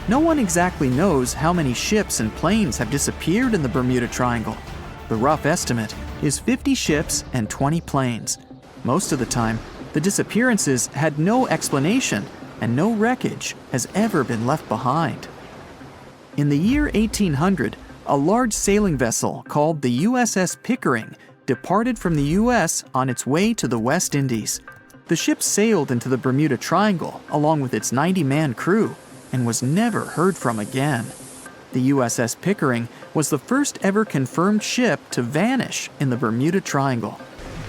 No one exactly knows how many ships and planes have disappeared in the Bermuda Triangle. The rough estimate is 50 ships and 20 planes. Most of the time, the disappearances had no explanation and no wreckage has ever been left behind. In the year 1800, a large sailing vessel called the USS Pickering departed from the US on its way to the West Indies. The ship sailed into the Bermuda Triangle along with its 90-man crew and was never heard from again. The USS Pickering was the first ever confirmed ship to vanish in the Bermuda Triangle.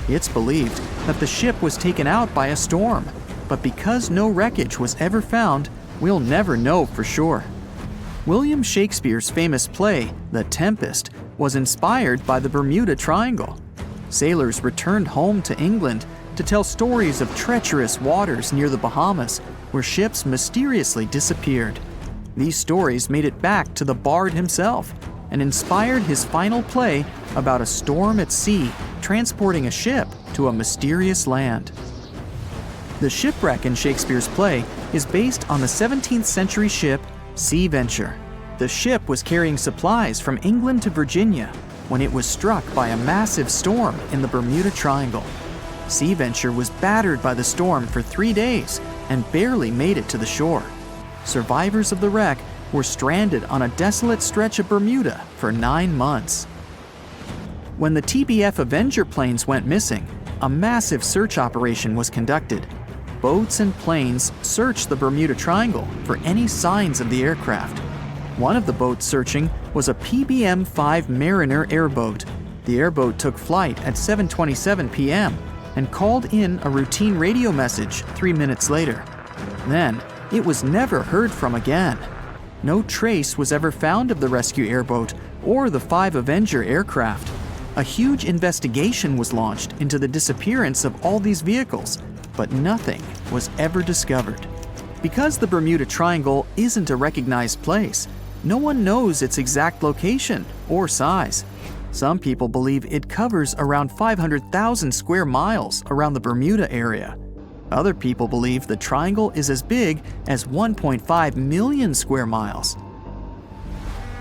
It's believed that the ship was taken out by a storm, but because no wreckage was ever found, we'll never know for sure. William Shakespeare's famous play, The Tempest, was inspired by the Bermuda Triangle. Sailors returned home to England to tell stories of treacherous waters near the Bahamas where ships mysteriously disappeared. These stories made it back to the bard himself and inspired his final play about a storm at sea transporting a ship to a mysterious land. The shipwreck in Shakespeare's play is based on the 17th century ship Sea Venture. The ship was carrying supplies from England to Virginia when it was struck by a massive storm in the Bermuda Triangle. Sea Venture was battered by the storm for 3 days and barely made it to the shore. Survivors of the wreck were stranded on a desolate stretch of Bermuda for 9 months. When the TBF Avenger planes went missing, a massive search operation was conducted. Boats and planes searched the Bermuda Triangle for any signs of the aircraft. One of the boats searching was a PBM-5 Mariner airboat. The airboat took flight at 7:27 p.m. and called in a routine radio message 3 minutes later. Then, it was never heard from again. No trace was ever found of the rescue airboat or the 5 Avenger aircraft. A huge investigation was launched into the disappearance of all these vehicles, but nothing was ever discovered. Because the Bermuda Triangle isn't a recognized place, no one knows its exact location or size. Some people believe it covers around 500,000 square miles around the Bermuda area. Other people believe the triangle is as big as 1.5 million square miles.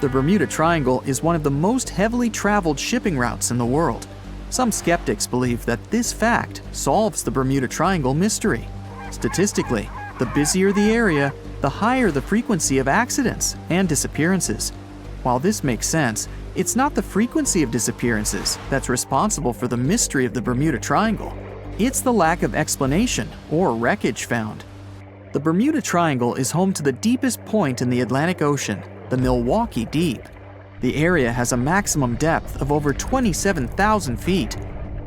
The Bermuda Triangle is one of the most heavily traveled shipping routes in the world. Some skeptics believe that this fact solves the Bermuda Triangle mystery. Statistically, the busier the area, the higher the frequency of accidents and disappearances. While this makes sense, it's not the frequency of disappearances that's responsible for the mystery of the Bermuda Triangle. It's the lack of explanation or wreckage found. The Bermuda Triangle is home to the deepest point in the Atlantic Ocean, the Milwaukee Deep. The area has a maximum depth of over 27,000 feet.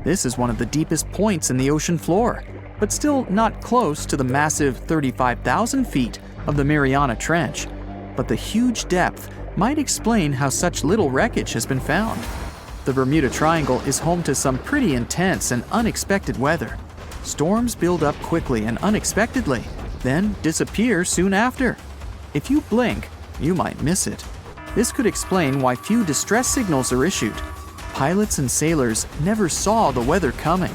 This is one of the deepest points in the ocean floor, but still not close to the massive 35,000 feet of the Mariana Trench. But the huge depth might explain how such little wreckage has been found. The Bermuda Triangle is home to some pretty intense and unexpected weather. Storms build up quickly and unexpectedly, then disappear soon after. If you blink, you might miss it. This could explain why few distress signals are issued. Pilots and sailors never saw the weather coming.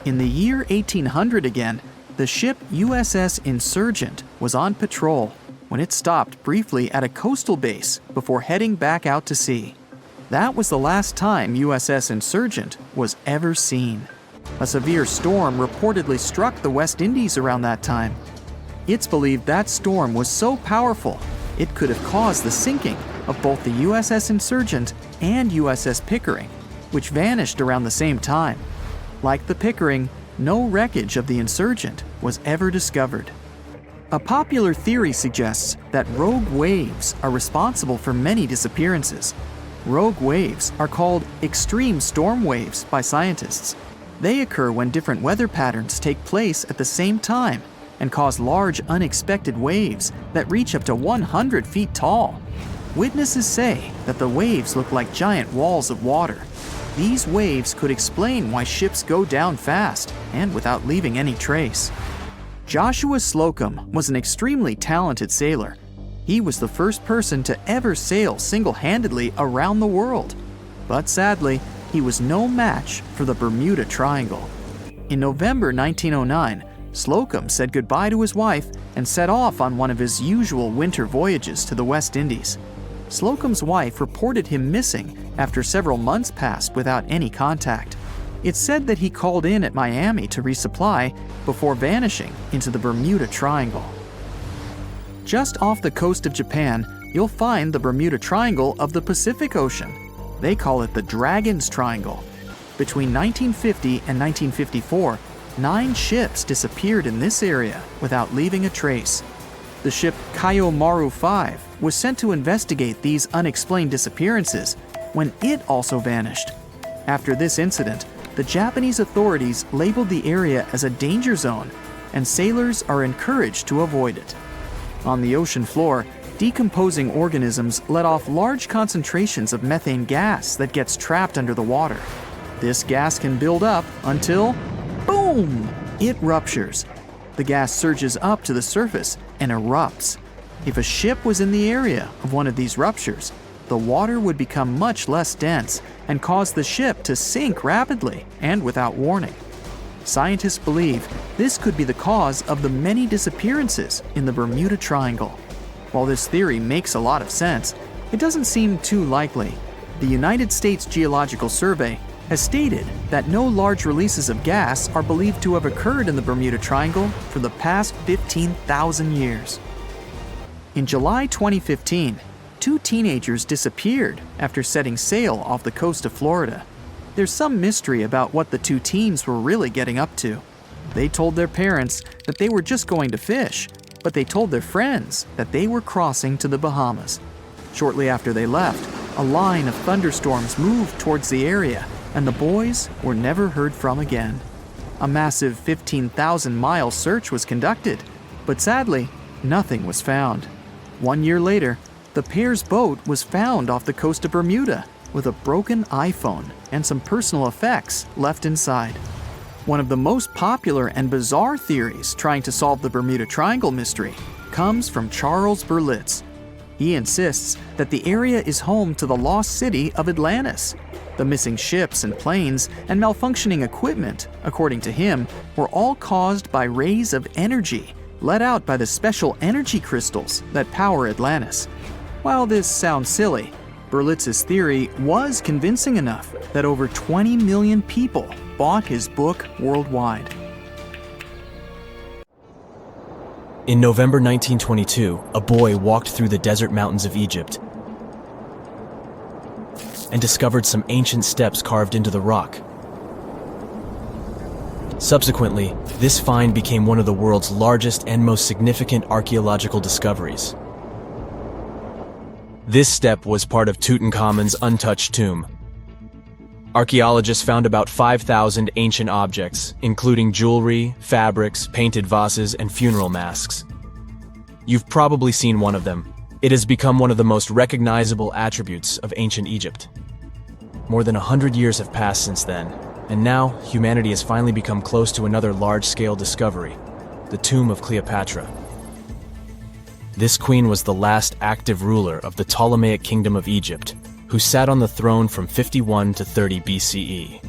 In the year 1800 again, the ship USS Insurgent was on patrol when it stopped briefly at a coastal base before heading back out to sea. That was the last time USS Insurgent was ever seen. A severe storm reportedly struck the West Indies around that time. It's believed that storm was so powerful, it could have caused the sinking of both the USS Insurgent and USS Pickering, which vanished around the same time. Like the Pickering, no wreckage of the Insurgent was ever discovered. A popular theory suggests that rogue waves are responsible for many disappearances. Rogue waves are called extreme storm waves by scientists. They occur when different weather patterns take place at the same time and cause large unexpected waves that reach up to 100 feet tall. Witnesses say that the waves look like giant walls of water. These waves could explain why ships go down fast and without leaving any trace. Joshua Slocum was an extremely talented sailor. He was the first person to ever sail single-handedly around the world. But sadly, he was no match for the Bermuda Triangle. In November 1909, Slocum said goodbye to his wife and set off on one of his usual winter voyages to the West Indies. Slocum's wife reported him missing after several months passed without any contact. It's said that he called in at Miami to resupply before vanishing into the Bermuda Triangle. Just off the coast of Japan, you'll find the Bermuda Triangle of the Pacific Ocean. They call it the Dragon's Triangle. Between 1950 and 1954, 9 ships disappeared in this area without leaving a trace. The ship Kaiomaru 5 was sent to investigate these unexplained disappearances when it also vanished. After this incident, the Japanese authorities labeled the area as a danger zone, and sailors are encouraged to avoid it. On the ocean floor, decomposing organisms let off large concentrations of methane gas that gets trapped under the water. This gas can build up until, boom, it ruptures. The gas surges up to the surface and erupts. If a ship was in the area of one of these ruptures, the water would become much less dense and cause the ship to sink rapidly and without warning. Scientists believe this could be the cause of the many disappearances in the Bermuda Triangle. While this theory makes a lot of sense, it doesn't seem too likely. The United States Geological Survey has stated that no large releases of gas are believed to have occurred in the Bermuda Triangle for the past 15,000 years. In July 2015, 2 teenagers disappeared after setting sail off the coast of Florida. There's some mystery about what the 2 teens were really getting up to. They told their parents that they were just going to fish, but they told their friends that they were crossing to the Bahamas. Shortly after they left, a line of thunderstorms moved towards the area, and the boys were never heard from again. A massive 15,000-mile search was conducted, but sadly, nothing was found. 1 year later, the pair's boat was found off the coast of Bermuda with a broken iPhone and some personal effects left inside. One of the most popular and bizarre theories trying to solve the Bermuda Triangle mystery comes from Charles Berlitz. He insists that the area is home to the lost city of Atlantis. The missing ships and planes and malfunctioning equipment, according to him, were all caused by rays of energy let out by the special energy crystals that power Atlantis. While this sounds silly, Berlitz's theory was convincing enough that over 20 million people bought his book worldwide. In November 1922, a boy walked through the desert mountains of Egypt and discovered some ancient steps carved into the rock. Subsequently, this find became one of the world's largest and most significant archaeological discoveries. This step was part of Tutankhamun's untouched tomb. Archaeologists found about 5,000 ancient objects, including jewelry, fabrics, painted vases, and funeral masks. You've probably seen one of them. It has become one of the most recognizable attributes of ancient Egypt. More than 100 years have passed since then, and now humanity has finally become close to another large-scale discovery, the tomb of Cleopatra. This queen was the last active ruler of the Ptolemaic Kingdom of Egypt, who sat on the throne from 51 to 30 BCE.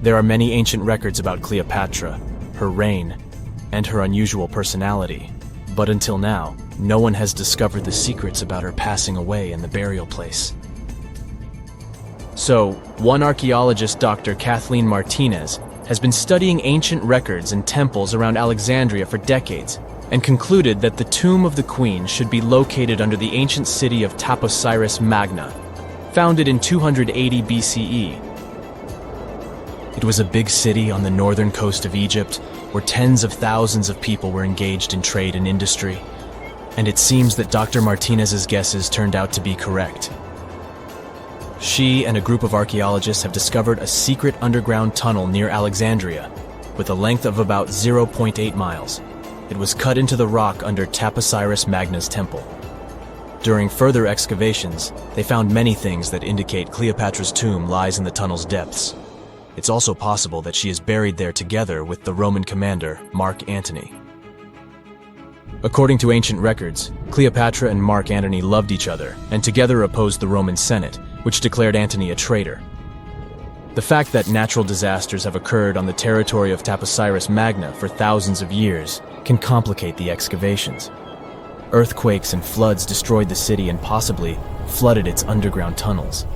There are many ancient records about Cleopatra, her reign, and her unusual personality, but until now, no one has discovered the secrets about her passing away in the burial place. So, one archaeologist, Dr. Kathleen Martinez, has been studying ancient records and temples around Alexandria for decades, and concluded that the tomb of the queen should be located under the ancient city of Taposiris Magna, founded in 280 BCE. It was a big city on the northern coast of Egypt, where tens of thousands of people were engaged in trade and industry, and it seems that Dr. Martinez's guesses turned out to be correct. She and a group of archaeologists have discovered a secret underground tunnel near Alexandria, with a length of about 0.8 miles. It was cut into the rock under Taposiris Magna's temple. During further excavations, they found many things that indicate Cleopatra's tomb lies in the tunnel's depths. It's also possible that she is buried there together with the Roman commander, Mark Antony. According to ancient records, Cleopatra and Mark Antony loved each other and together opposed the Roman Senate, which declared Antony a traitor. The fact that natural disasters have occurred on the territory of Taposiris Magna for thousands of years can complicate the excavations. Earthquakes and floods destroyed the city and possibly flooded its underground tunnels.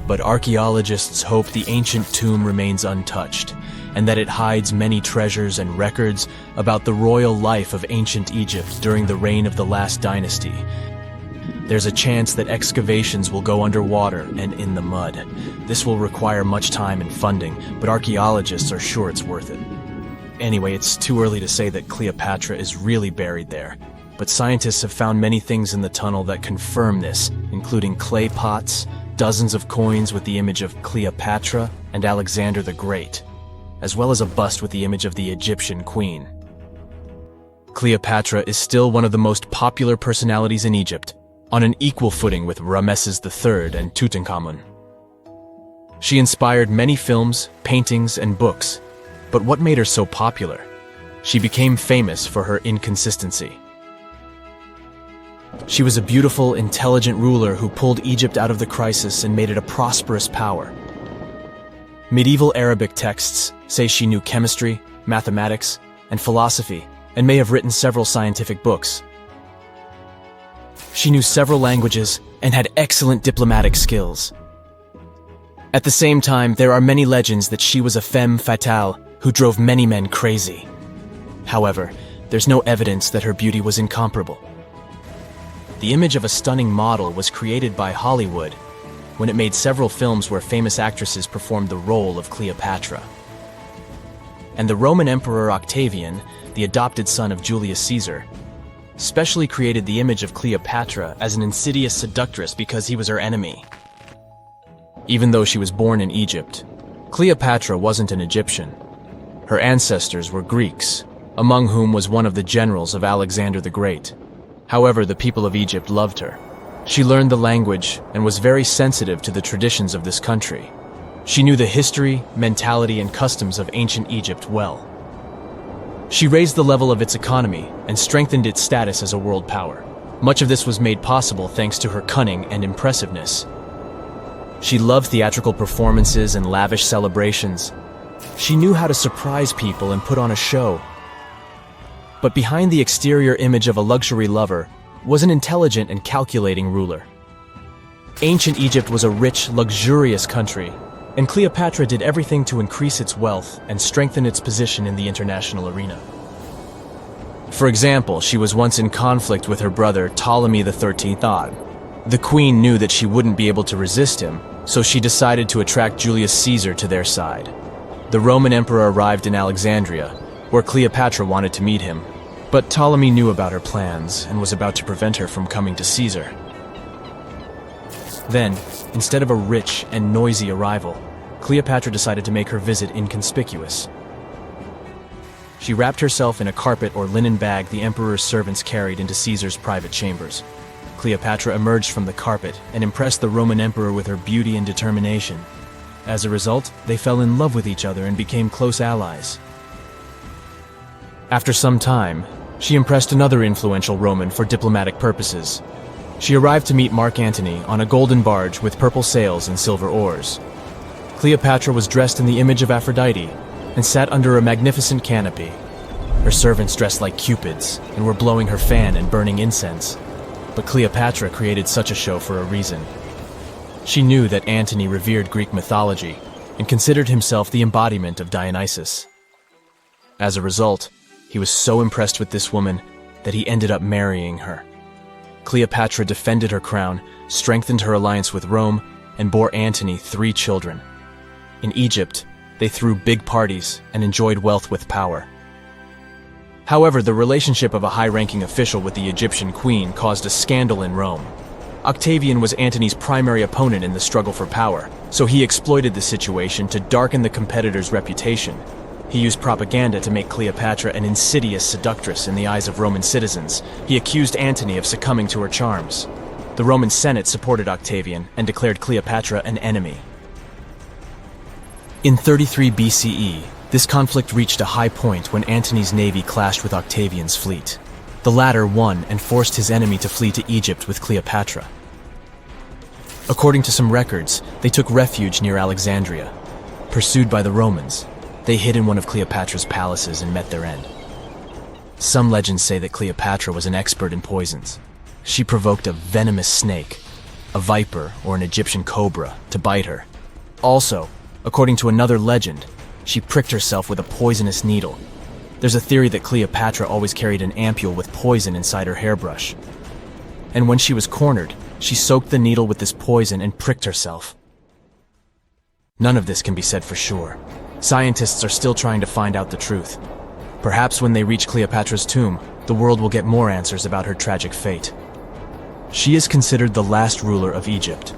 But archaeologists hope the ancient tomb remains untouched, and that it hides many treasures and records about the royal life of ancient Egypt during the reign of the last dynasty. There's a chance that excavations will go underwater and in the mud. This will require much time and funding, but archaeologists are sure it's worth it. Anyway, it's too early to say that Cleopatra is really buried there, but scientists have found many things in the tunnel that confirm this, including clay pots, dozens of coins with the image of Cleopatra and Alexander the Great, as well as a bust with the image of the Egyptian queen. Cleopatra is still one of the most popular personalities in Egypt, on an equal footing with Ramesses III and Tutankhamun. She inspired many films, paintings, and books, but what made her so popular? She became famous for her inconsistency. She was a beautiful, intelligent ruler who pulled Egypt out of the crisis and made it a prosperous power. Medieval Arabic texts say she knew chemistry, mathematics, and philosophy, and may have written several scientific books. She knew several languages and had excellent diplomatic skills. At the same time, there are many legends that she was a femme fatale who drove many men crazy. However, there's no evidence that her beauty was incomparable. The image of a stunning model was created by Hollywood when it made several films where famous actresses performed the role of Cleopatra. And the Roman Emperor Octavian, the adopted son of Julius Caesar, specially created the image of Cleopatra as an insidious seductress because he was her enemy. Even though she was born in Egypt, Cleopatra wasn't an Egyptian. Her ancestors were Greeks, among whom was one of the generals of Alexander the Great. However, the people of Egypt loved her. She learned the language and was very sensitive to the traditions of this country. She knew the history, mentality, and customs of ancient Egypt well. She raised the level of its economy and strengthened its status as a world power. Much of this was made possible thanks to her cunning and impressiveness. She loved theatrical performances and lavish celebrations. She knew how to surprise people and put on a show. But behind the exterior image of a luxury lover was an intelligent and calculating ruler. Ancient Egypt was a rich, luxurious country, and Cleopatra did everything to increase its wealth and strengthen its position in the international arena. For example, she was once in conflict with her brother Ptolemy XIII. The queen knew that she wouldn't be able to resist him, so she decided to attract Julius Caesar to their side. The Roman emperor arrived in Alexandria, where Cleopatra wanted to meet him, but Ptolemy knew about her plans and was about to prevent her from coming to Caesar. Then, instead of a rich and noisy arrival, Cleopatra decided to make her visit inconspicuous. She wrapped herself in a carpet or linen bag the emperor's servants carried into Caesar's private chambers. Cleopatra emerged from the carpet and impressed the Roman emperor with her beauty and determination. As a result, they fell in love with each other and became close allies. After some time, she impressed another influential Roman for diplomatic purposes. She arrived to meet Mark Antony on a golden barge with purple sails and silver oars. Cleopatra was dressed in the image of Aphrodite and sat under a magnificent canopy. Her servants dressed like cupids and were blowing her fan and burning incense. But Cleopatra created such a show for a reason. She knew that Antony revered Greek mythology and considered himself the embodiment of Dionysus. As a result, he was so impressed with this woman that he ended up marrying her. Cleopatra defended her crown, strengthened her alliance with Rome, and bore Antony 3 children. In Egypt, they threw big parties and enjoyed wealth with power. However, the relationship of a high-ranking official with the Egyptian queen caused a scandal in Rome. Octavian was Antony's primary opponent in the struggle for power, so he exploited the situation to darken the competitor's reputation. He used propaganda to make Cleopatra an insidious seductress in the eyes of Roman citizens. He accused Antony of succumbing to her charms. The Roman Senate supported Octavian and declared Cleopatra an enemy. In 33 BCE, this conflict reached a high point when Antony's navy clashed with Octavian's fleet. The latter won and forced his enemy to flee to Egypt with Cleopatra. According to some records, they took refuge near Alexandria. Pursued by the Romans, they hid in one of Cleopatra's palaces and met their end. Some legends say that Cleopatra was an expert in poisons. She provoked a venomous snake, a viper or an Egyptian cobra, to bite her. Also, according to another legend, she pricked herself with a poisonous needle. There's a theory that Cleopatra always carried an ampule with poison inside her hairbrush. And when she was cornered, she soaked the needle with this poison and pricked herself. None of this can be said for sure. Scientists are still trying to find out the truth. Perhaps when they reach Cleopatra's tomb, the world will get more answers about her tragic fate. She is considered the last ruler of Egypt.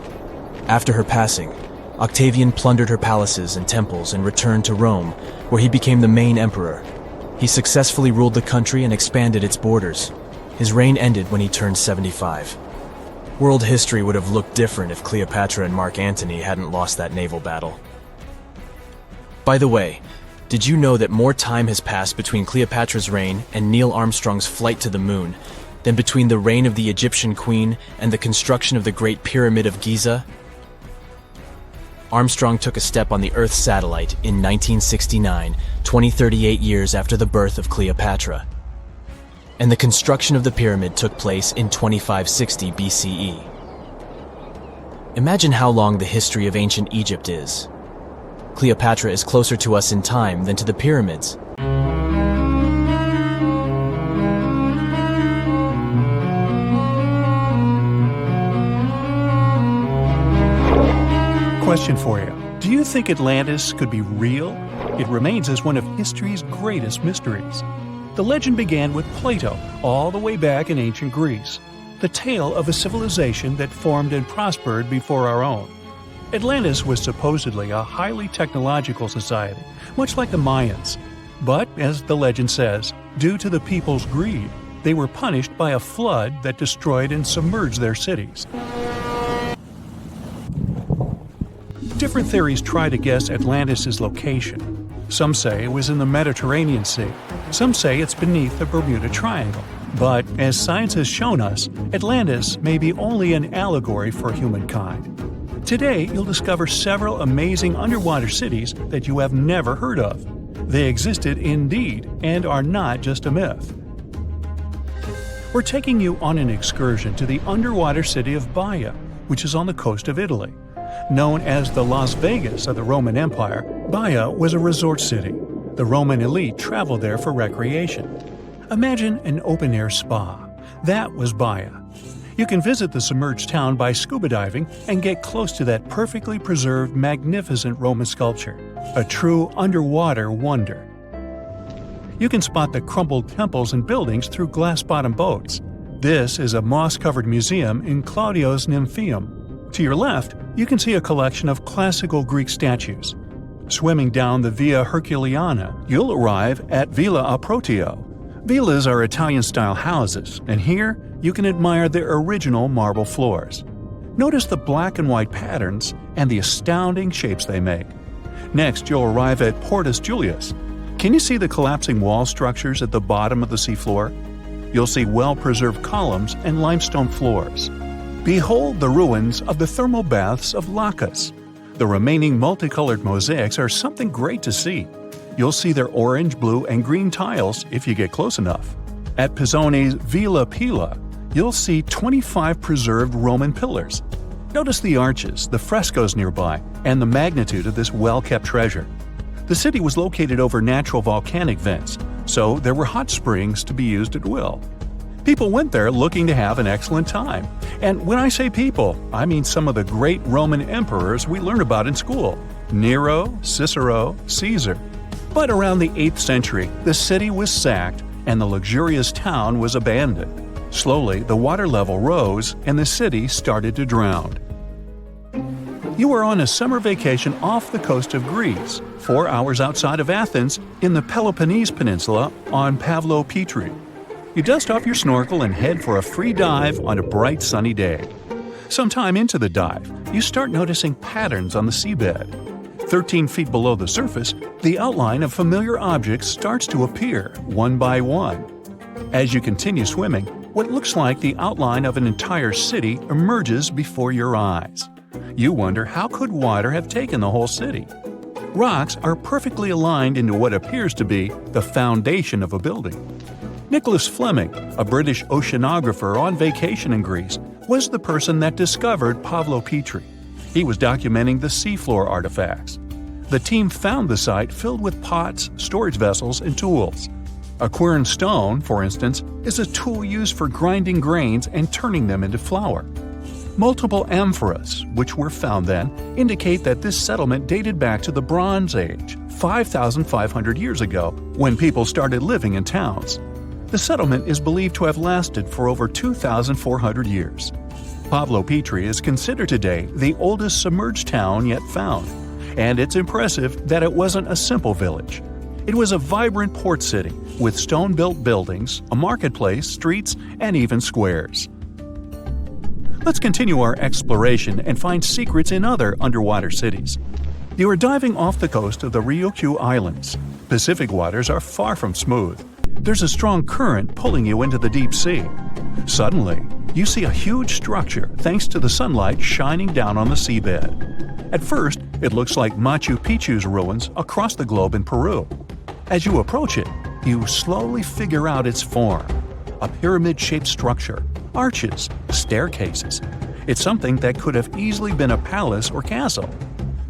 After her passing, Octavian plundered her palaces and temples and returned to Rome, where he became the main emperor. He successfully ruled the country and expanded its borders. His reign ended when he turned 75. World history would have looked different if Cleopatra and Mark Antony hadn't lost that naval battle. By the way, did you know that more time has passed between Cleopatra's reign and Neil Armstrong's flight to the moon than between the reign of the Egyptian queen and the construction of the Great Pyramid of Giza? Armstrong took a step on the Earth's satellite in 1969, 38 years after the birth of Cleopatra. And the construction of the pyramid took place in 2560 BCE. Imagine how long the history of ancient Egypt is. Cleopatra is closer to us in time than to the pyramids. Question for you. Do you think Atlantis could be real? It remains as one of history's greatest mysteries. The legend began with Plato, all the way back in ancient Greece. The tale of a civilization that formed and prospered before our own. Atlantis was supposedly a highly technological society, much like the Mayans. But, as the legend says, due to the people's greed, they were punished by a flood that destroyed and submerged their cities. Different theories try to guess Atlantis' location. Some say it was in the Mediterranean Sea. Some say it's beneath the Bermuda Triangle. But, as science has shown us, Atlantis may be only an allegory for humankind. Today, you'll discover several amazing underwater cities that you have never heard of. They existed indeed, and are not just a myth. We're taking you on an excursion to the underwater city of Baia, which is on the coast of Italy. Known as the Las Vegas of the Roman Empire, Baia was a resort city. The Roman elite traveled there for recreation. Imagine an open-air spa. That was Baia. You can visit the submerged town by scuba diving and get close to that perfectly preserved, magnificent Roman sculpture, a true underwater wonder. You can spot the crumbled temples and buildings through glass-bottom boats. This is a moss-covered museum in Claudio's Nymphaeum. To your left, you can see a collection of classical Greek statues. Swimming down the Via Herculeana, you'll arrive at Villa Aprotio. Villas are Italian-style houses, and here you can admire their original marble floors. Notice the black and white patterns and the astounding shapes they make. Next, you'll arrive at Portus Julius. Can you see the collapsing wall structures at the bottom of the seafloor? You'll see well-preserved columns and limestone floors. Behold the ruins of the thermal baths of Lacus. The remaining multicolored mosaics are something great to see. You'll see their orange, blue, and green tiles if you get close enough. At Pisoni's Villa Pila, you'll see 25 preserved Roman pillars. Notice the arches, the frescoes nearby, and the magnitude of this well-kept treasure. The city was located over natural volcanic vents, so there were hot springs to be used at will. People went there looking to have an excellent time. And when I say people, I mean some of the great Roman emperors we learn about in school: Nero, Cicero, Caesar. But around the 8th century, the city was sacked and the luxurious town was abandoned. Slowly, the water level rose and the city started to drown. You are on a summer vacation off the coast of Greece, 4 hours outside of Athens, in the Peloponnese Peninsula on Pavlo Petri. You dust off your snorkel and head for a free dive on a bright sunny day. Sometime into the dive, you start noticing patterns on the seabed. 13 feet below the surface, the outline of familiar objects starts to appear, one by one. As you continue swimming, what looks like the outline of an entire city emerges before your eyes. You wonder, how could water have taken the whole city? Rocks are perfectly aligned into what appears to be the foundation of a building. Nicholas Fleming, a British oceanographer on vacation in Greece, was the person that discovered Pavlo Petri. He was documenting the seafloor artifacts. The team found the site filled with pots, storage vessels, and tools. A quern stone, for instance, is a tool used for grinding grains and turning them into flour. Multiple amphoras, which were found then, indicate that this settlement dated back to the Bronze Age, 5,500 years ago, when people started living in towns. The settlement is believed to have lasted for over 2,400 years. Pablo Petri is considered today the oldest submerged town yet found, and it's impressive that it wasn't a simple village. It was a vibrant port city with stone-built buildings, a marketplace, streets, and even squares. Let's continue our exploration and find secrets in other underwater cities. You are diving off the coast of the Ryukyu Islands. Pacific waters are far from smooth. There's a strong current pulling you into the deep sea. Suddenly, you see a huge structure thanks to the sunlight shining down on the seabed. At first, it looks like Machu Picchu's ruins across the globe in Peru. As you approach it, you slowly figure out its form. A pyramid-shaped structure, arches, staircases. It's something that could have easily been a palace or castle.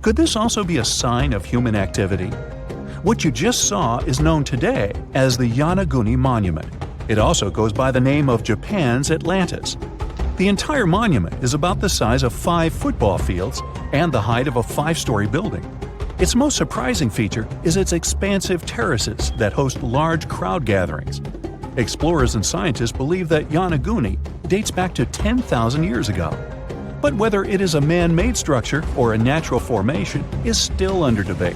Could this also be a sign of human activity? What you just saw is known today as the Yonaguni Monument. It also goes by the name of Japan's Atlantis. The entire monument is about the size of 5 football fields and the height of a 5-story building. Its most surprising feature is its expansive terraces that host large crowd gatherings. Explorers and scientists believe that Yonaguni dates back to 10,000 years ago. But whether it is a man-made structure or a natural formation is still under debate.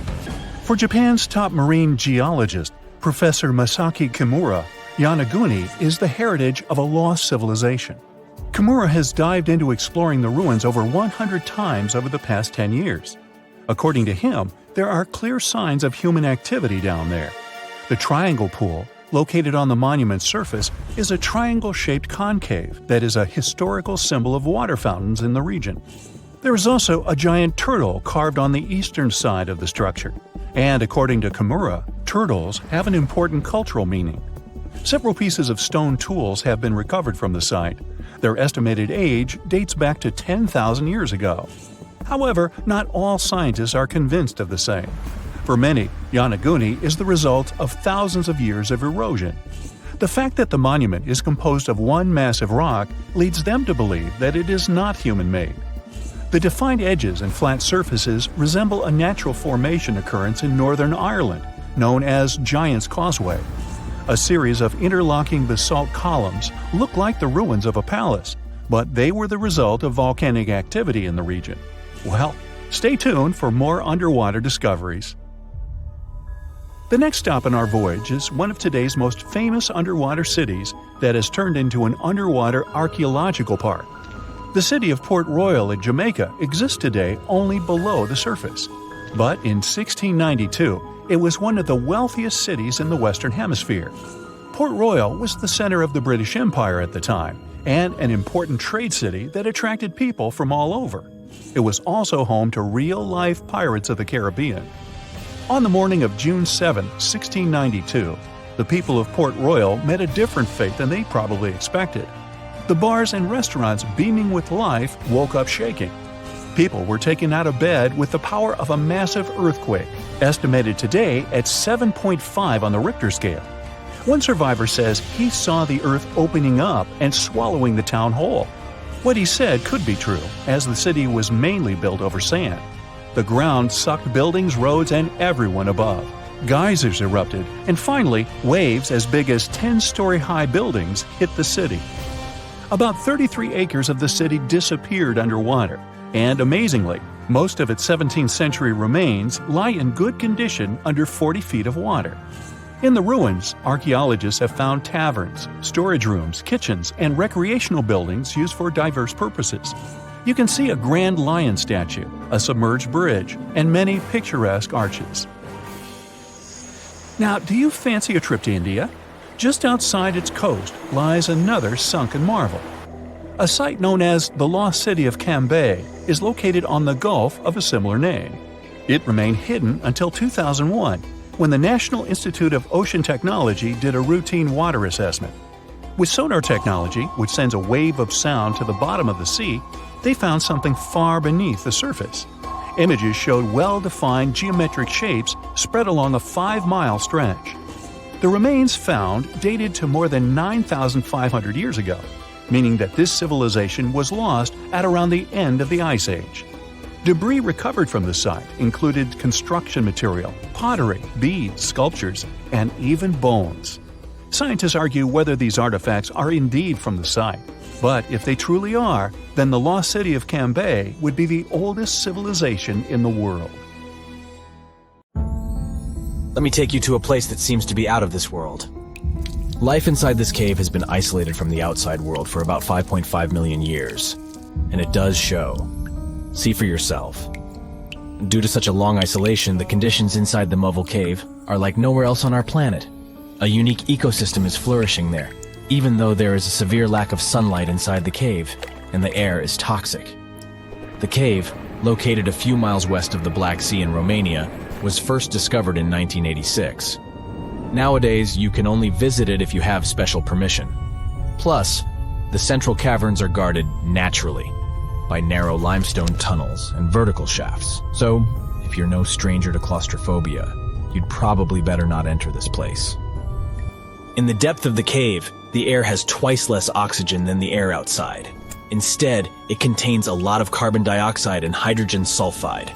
For Japan's top marine geologist, Professor Masaki Kimura, Yonaguni is the heritage of a lost civilization. Kimura has dived into exploring the ruins over 100 times over the past 10 years. According to him, there are clear signs of human activity down there. The Triangle Pool, located on the monument's surface, is a triangle-shaped concave that is a historical symbol of water fountains in the region. There is also a giant turtle carved on the eastern side of the structure. And according to Kimura, turtles have an important cultural meaning. Several pieces of stone tools have been recovered from the site. Their estimated age dates back to 10,000 years ago. However, not all scientists are convinced of the same. For many, Yonaguni is the result of thousands of years of erosion. The fact that the monument is composed of one massive rock leads them to believe that it is not human-made. The defined edges and flat surfaces resemble a natural formation occurrence in Northern Ireland, known as Giant's Causeway. A series of interlocking basalt columns look like the ruins of a palace, but they were the result of volcanic activity in the region. Well, stay tuned for more underwater discoveries. The next stop on our voyage is one of today's most famous underwater cities that has turned into an underwater archaeological park. The city of Port Royal in Jamaica exists today only below the surface. But in 1692, it was one of the wealthiest cities in the Western Hemisphere. Port Royal was the center of the British Empire at the time, and an important trade city that attracted people from all over. It was also home to real-life pirates of the Caribbean. On the morning of June 7, 1692, the people of Port Royal met a different fate than they probably expected. The bars and restaurants beaming with life woke up shaking. People were taken out of bed with the power of a massive earthquake, estimated today at 7.5 on the Richter scale. One survivor says he saw the earth opening up and swallowing the town whole. What he said could be true, as the city was mainly built over sand. The ground sucked buildings, roads, and everyone above. Geysers erupted, and finally, waves as big as 10-story-high buildings hit the city. About 33 acres of the city disappeared underwater, and amazingly, most of its 17th-century remains lie in good condition under 40 feet of water. In the ruins, archaeologists have found taverns, storage rooms, kitchens, and recreational buildings used for diverse purposes. You can see a grand lion statue, a submerged bridge, and many picturesque arches. Now, do you fancy a trip to India? Just outside its coast lies another sunken marvel. A site known as the Lost City of Cambay is located on the Gulf of a similar name. It remained hidden until 2001, when the National Institute of Ocean Technology did a routine water assessment. With sonar technology, which sends a wave of sound to the bottom of the sea, they found something far beneath the surface. Images showed well-defined geometric shapes spread along a 5-mile stretch. The remains found dated to more than 9,500 years ago, meaning that this civilization was lost at around the end of the Ice Age. Debris recovered from the site included construction material, pottery, beads, sculptures, and even bones. Scientists argue whether these artifacts are indeed from the site, but if they truly are, then the lost city of Cambay would be the oldest civilization in the world. Let me take you to a place that seems to be out of this world. Life inside this cave has been isolated from the outside world for about 5.5 million years, and it does show. See for yourself. Due to such a long isolation, the conditions inside the Mauvel Cave are like nowhere else on our planet. A unique ecosystem is flourishing there, even though there is a severe lack of sunlight inside the cave, and the air is toxic. The cave, located a few miles west of the Black Sea in Romania, was first discovered in 1986. Nowadays, you can only visit it if you have special permission. Plus, the central caverns are guarded naturally by narrow limestone tunnels and vertical shafts. So, if you're no stranger to claustrophobia, you'd probably better not enter this place. In the depth of the cave, the air has twice less oxygen than the air outside. Instead, it contains a lot of carbon dioxide and hydrogen sulfide,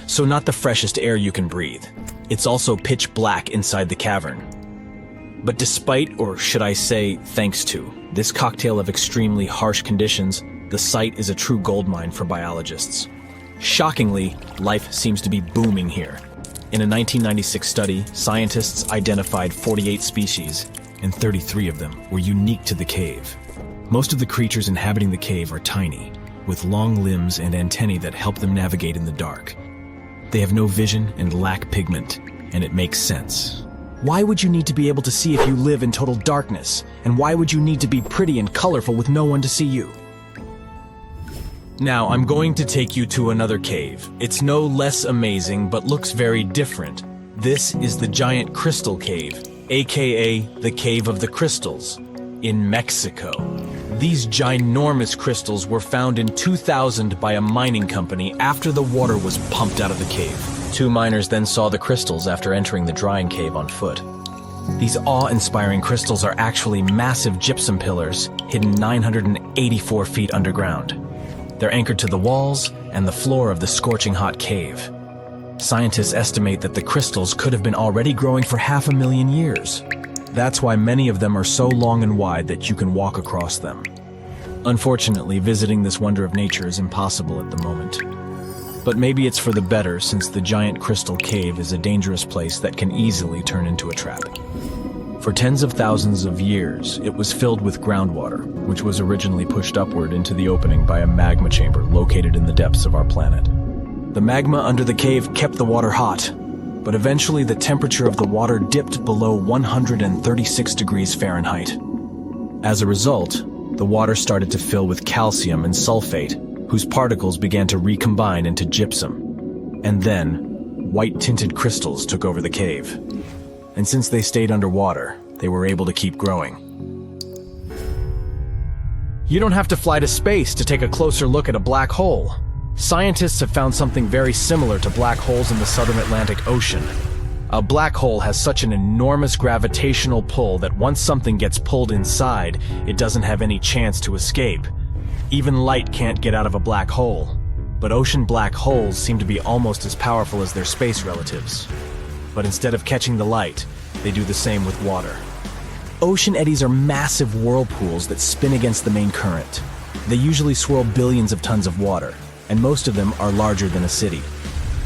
so not the freshest air you can breathe. It's also pitch black inside the cavern. But despite, or should I say thanks to, this cocktail of extremely harsh conditions, the site is a true goldmine for biologists. Shockingly, life seems to be booming here. In a 1996 study, scientists identified 48 species, and 33 of them were unique to the cave. Most of the creatures inhabiting the cave are tiny, with long limbs and antennae that help them navigate in the dark. They have no vision and lack pigment, and it makes sense. Why would you need to be able to see if you live in total darkness? And why would you need to be pretty and colorful with no one to see you? Now, I'm going to take you to another cave. It's no less amazing, but looks very different. This is the Giant Crystal Cave, aka the Cave of the Crystals, in Mexico. These ginormous crystals were found in 2000 by a mining company after the water was pumped out of the cave. Two miners then saw the crystals after entering the drying cave on foot. These awe-inspiring crystals are actually massive gypsum pillars hidden 984 feet underground. They're anchored to the walls and the floor of the scorching hot cave. Scientists estimate that the crystals could have been already growing for 500,000 years. That's why many of them are so long and wide that you can walk across them. Unfortunately, visiting this wonder of nature is impossible at the moment. But maybe it's for the better, since the Giant Crystal Cave is a dangerous place that can easily turn into a trap. For tens of thousands of years, it was filled with groundwater, which was originally pushed upward into the opening by a magma chamber located in the depths of our planet. The magma under the cave kept the water hot, but eventually the temperature of the water dipped below 136 degrees Fahrenheit. As a result, the water started to fill with calcium and sulfate, whose particles began to recombine into gypsum. And then, white-tinted crystals took over the cave. And since they stayed underwater, they were able to keep growing. You don't have to fly to space to take a closer look at a black hole. Scientists have found something very similar to black holes in the southern Atlantic Ocean. A black hole has such an enormous gravitational pull that once something gets pulled inside, it doesn't have any chance to escape. Even light can't get out of a black hole. But ocean black holes seem to be almost as powerful as their space relatives. But instead of catching the light, they do the same with water. Ocean eddies are massive whirlpools that spin against the main current. They usually swirl billions of tons of water, and most of them are larger than a city.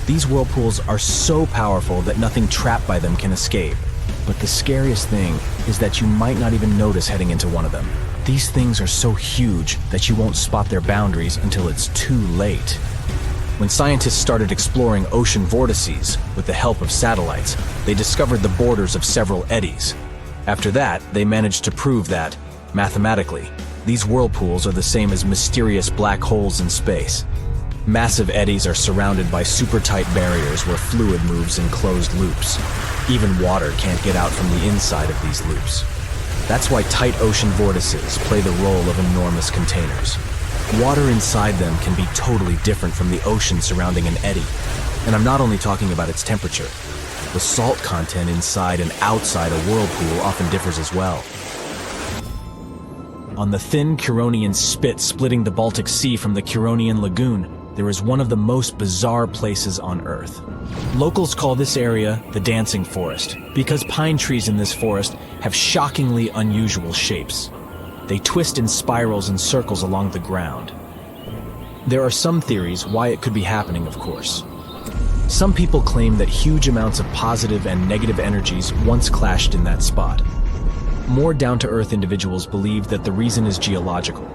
These whirlpools are so powerful that nothing trapped by them can escape. But the scariest thing is that you might not even notice heading into one of them. These things are so huge that you won't spot their boundaries until it's too late. When scientists started exploring ocean vortices with the help of satellites, they discovered the borders of several eddies. After that, they managed to prove that, mathematically, these whirlpools are the same as mysterious black holes in space. Massive eddies are surrounded by super-tight barriers where fluid moves in closed loops. Even water can't get out from the inside of these loops. That's why tight ocean vortices play the role of enormous containers. Water inside them can be totally different from the ocean surrounding an eddy. And I'm not only talking about its temperature. The salt content inside and outside a whirlpool often differs as well. On the thin Curonian spit splitting the Baltic Sea from the Curonian Lagoon, there is one of the most bizarre places on Earth. Locals call this area the Dancing Forest because pine trees in this forest have shockingly unusual shapes. They twist in spirals and circles along the ground. There are some theories why it could be happening, of course. Some people claim that huge amounts of positive and negative energies once clashed in that spot. More down-to-earth individuals believe that the reason is geological.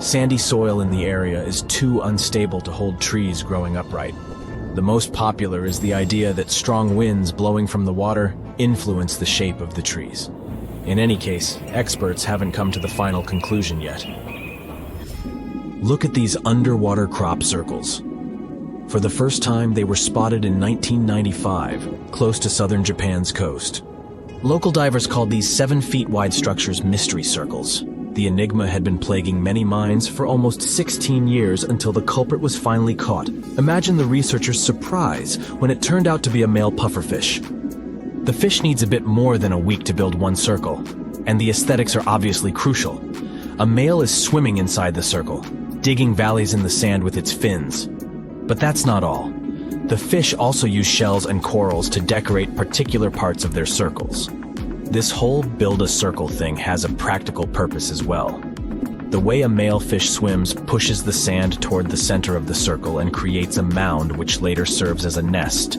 Sandy soil in the area is too unstable to hold trees growing upright. The most popular is the idea that strong winds blowing from the water influence the shape of the trees. In any case, experts haven't come to the final conclusion yet. Look at these underwater crop circles. For the first time, they were spotted in 1995, close to southern Japan's coast. Local divers called these 7-feet-wide structures mystery circles. The enigma had been plaguing many minds for almost 16 years until the culprit was finally caught. Imagine the researchers' surprise when it turned out to be a male pufferfish. The fish needs a bit more than a week to build one circle, and the aesthetics are obviously crucial. A male is swimming inside the circle, digging valleys in the sand with its fins. But that's not all. The fish also use shells and corals to decorate particular parts of their circles. This whole build-a-circle thing has a practical purpose as well. The way a male fish swims pushes the sand toward the center of the circle and creates a mound which later serves as a nest.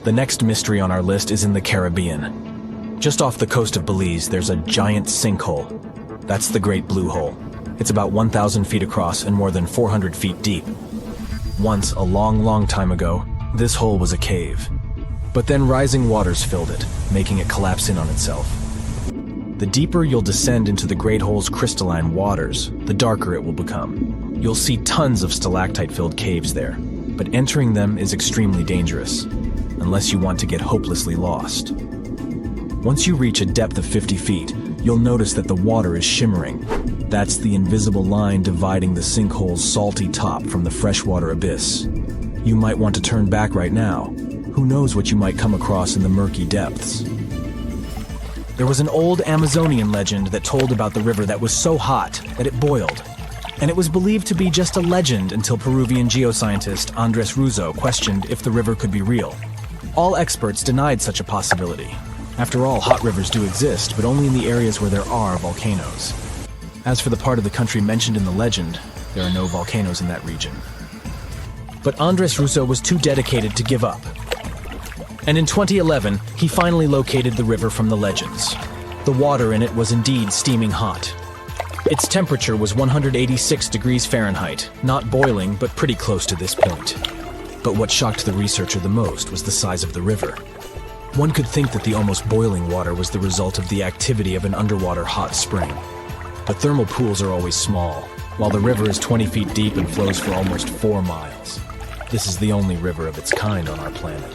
The next mystery on our list is in the Caribbean. Just off the coast of Belize, there's a giant sinkhole. That's the Great Blue Hole. It's about 1,000 feet across and more than 400 feet deep. Once, a long, long time ago, this hole was a cave. But then rising waters filled it, making it collapse in on itself. The deeper you'll descend into the Great Hole's crystalline waters, the darker it will become. You'll see tons of stalactite-filled caves there, but entering them is extremely dangerous, unless you want to get hopelessly lost. Once you reach a depth of 50 feet, you'll notice that the water is shimmering. That's the invisible line dividing the sinkhole's salty top from the freshwater abyss. You might want to turn back right now. Who knows what you might come across in the murky depths? There was an old Amazonian legend that told about the river that was so hot that it boiled. And it was believed to be just a legend until Peruvian geoscientist Andres Russo questioned if the river could be real. All experts denied such a possibility. After all, hot rivers do exist, but only in the areas where there are volcanoes. As for the part of the country mentioned in the legend, there are no volcanoes in that region. But Andres Russo was too dedicated to give up. And in 2011, he finally located the river from the legends. The water in it was indeed steaming hot. Its temperature was 186 degrees Fahrenheit, not boiling, but pretty close to this point. But what shocked the researcher the most was the size of the river. One could think that the almost boiling water was the result of the activity of an underwater hot spring. But thermal pools are always small, while the river is 20 feet deep and flows for almost 4 miles. This is the only river of its kind on our planet.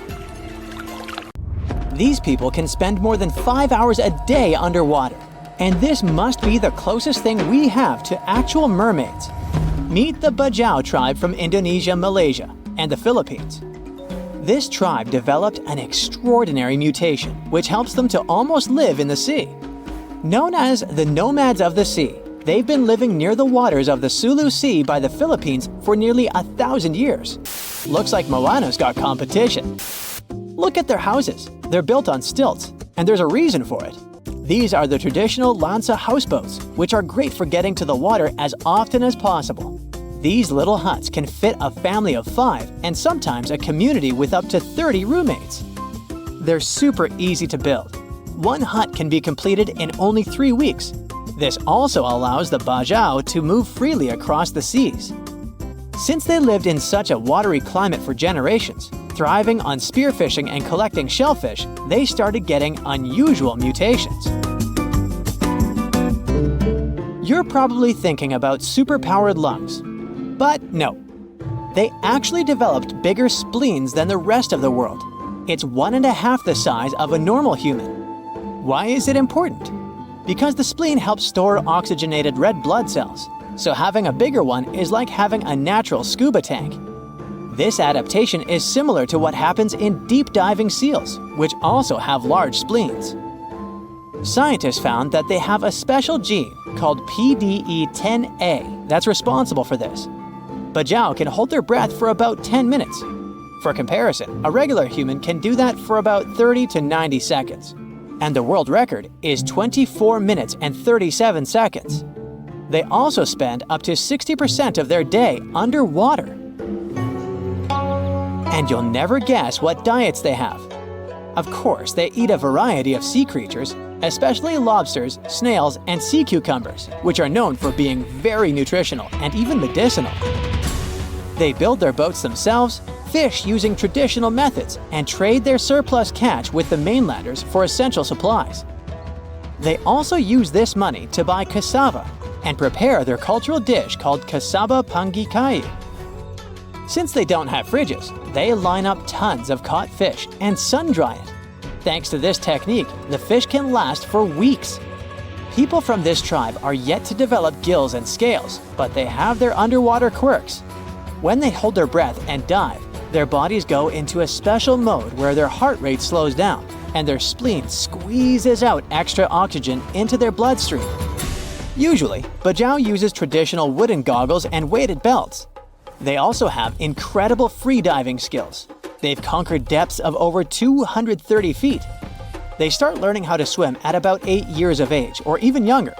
These people can spend more than 5 hours a day underwater, and this must be the closest thing we have to actual mermaids. Meet the Bajau tribe from Indonesia, Malaysia, and the Philippines. This tribe developed an extraordinary mutation, which helps them to almost live in the sea. Known as the Nomads of the sea, they've been living near the waters of the Sulu Sea by the Philippines for nearly 1,000 years. Looks like Moana's got competition. Look at their houses. They're built on stilts, and there's a reason for it. These are the traditional lancha houseboats, which are great for getting to the water as often as possible. These little huts can fit a family of 5 and sometimes a community with up to 30 roommates. They're super easy to build. One hut can be completed in only 3 weeks. This also allows the Bajau to move freely across the seas. Since they lived in such a watery climate for generations, thriving on spearfishing and collecting shellfish, they started getting unusual mutations. You're probably thinking about superpowered lungs. But no, they actually developed bigger spleens than the rest of the world. It's 1.5 the size of a normal human. Why is it important? Because the spleen helps store oxygenated red blood cells, so having a bigger one is like having a natural scuba tank. This adaptation is similar to what happens in deep-diving seals, which also have large spleens. Scientists found that they have a special gene called PDE10A that's responsible for this. Bajau can hold their breath for about 10 minutes. For comparison, a regular human can do that for about 30 to 90 seconds. And the world record is 24 minutes and 37 seconds. They also spend up to 60% of their day underwater. And you'll never guess what diets they have. Of course, they eat a variety of sea creatures, especially lobsters, snails, and sea cucumbers, which are known for being very nutritional and even medicinal. They build their boats themselves, fish using traditional methods, and trade their surplus catch with the mainlanders for essential supplies. They also use this money to buy cassava and prepare their cultural dish called cassava pangikai. Since they don't have fridges, they line up tons of caught fish and sun-dry it. Thanks to this technique, the fish can last for weeks. People from this tribe are yet to develop gills and scales, but they have their underwater quirks. When they hold their breath and dive, their bodies go into a special mode where their heart rate slows down and their spleen squeezes out extra oxygen into their bloodstream. Usually, Bajau uses traditional wooden goggles and weighted belts. They also have incredible freediving skills. They've conquered depths of over 230 feet. They start learning how to swim at about 8 years of age, or even younger.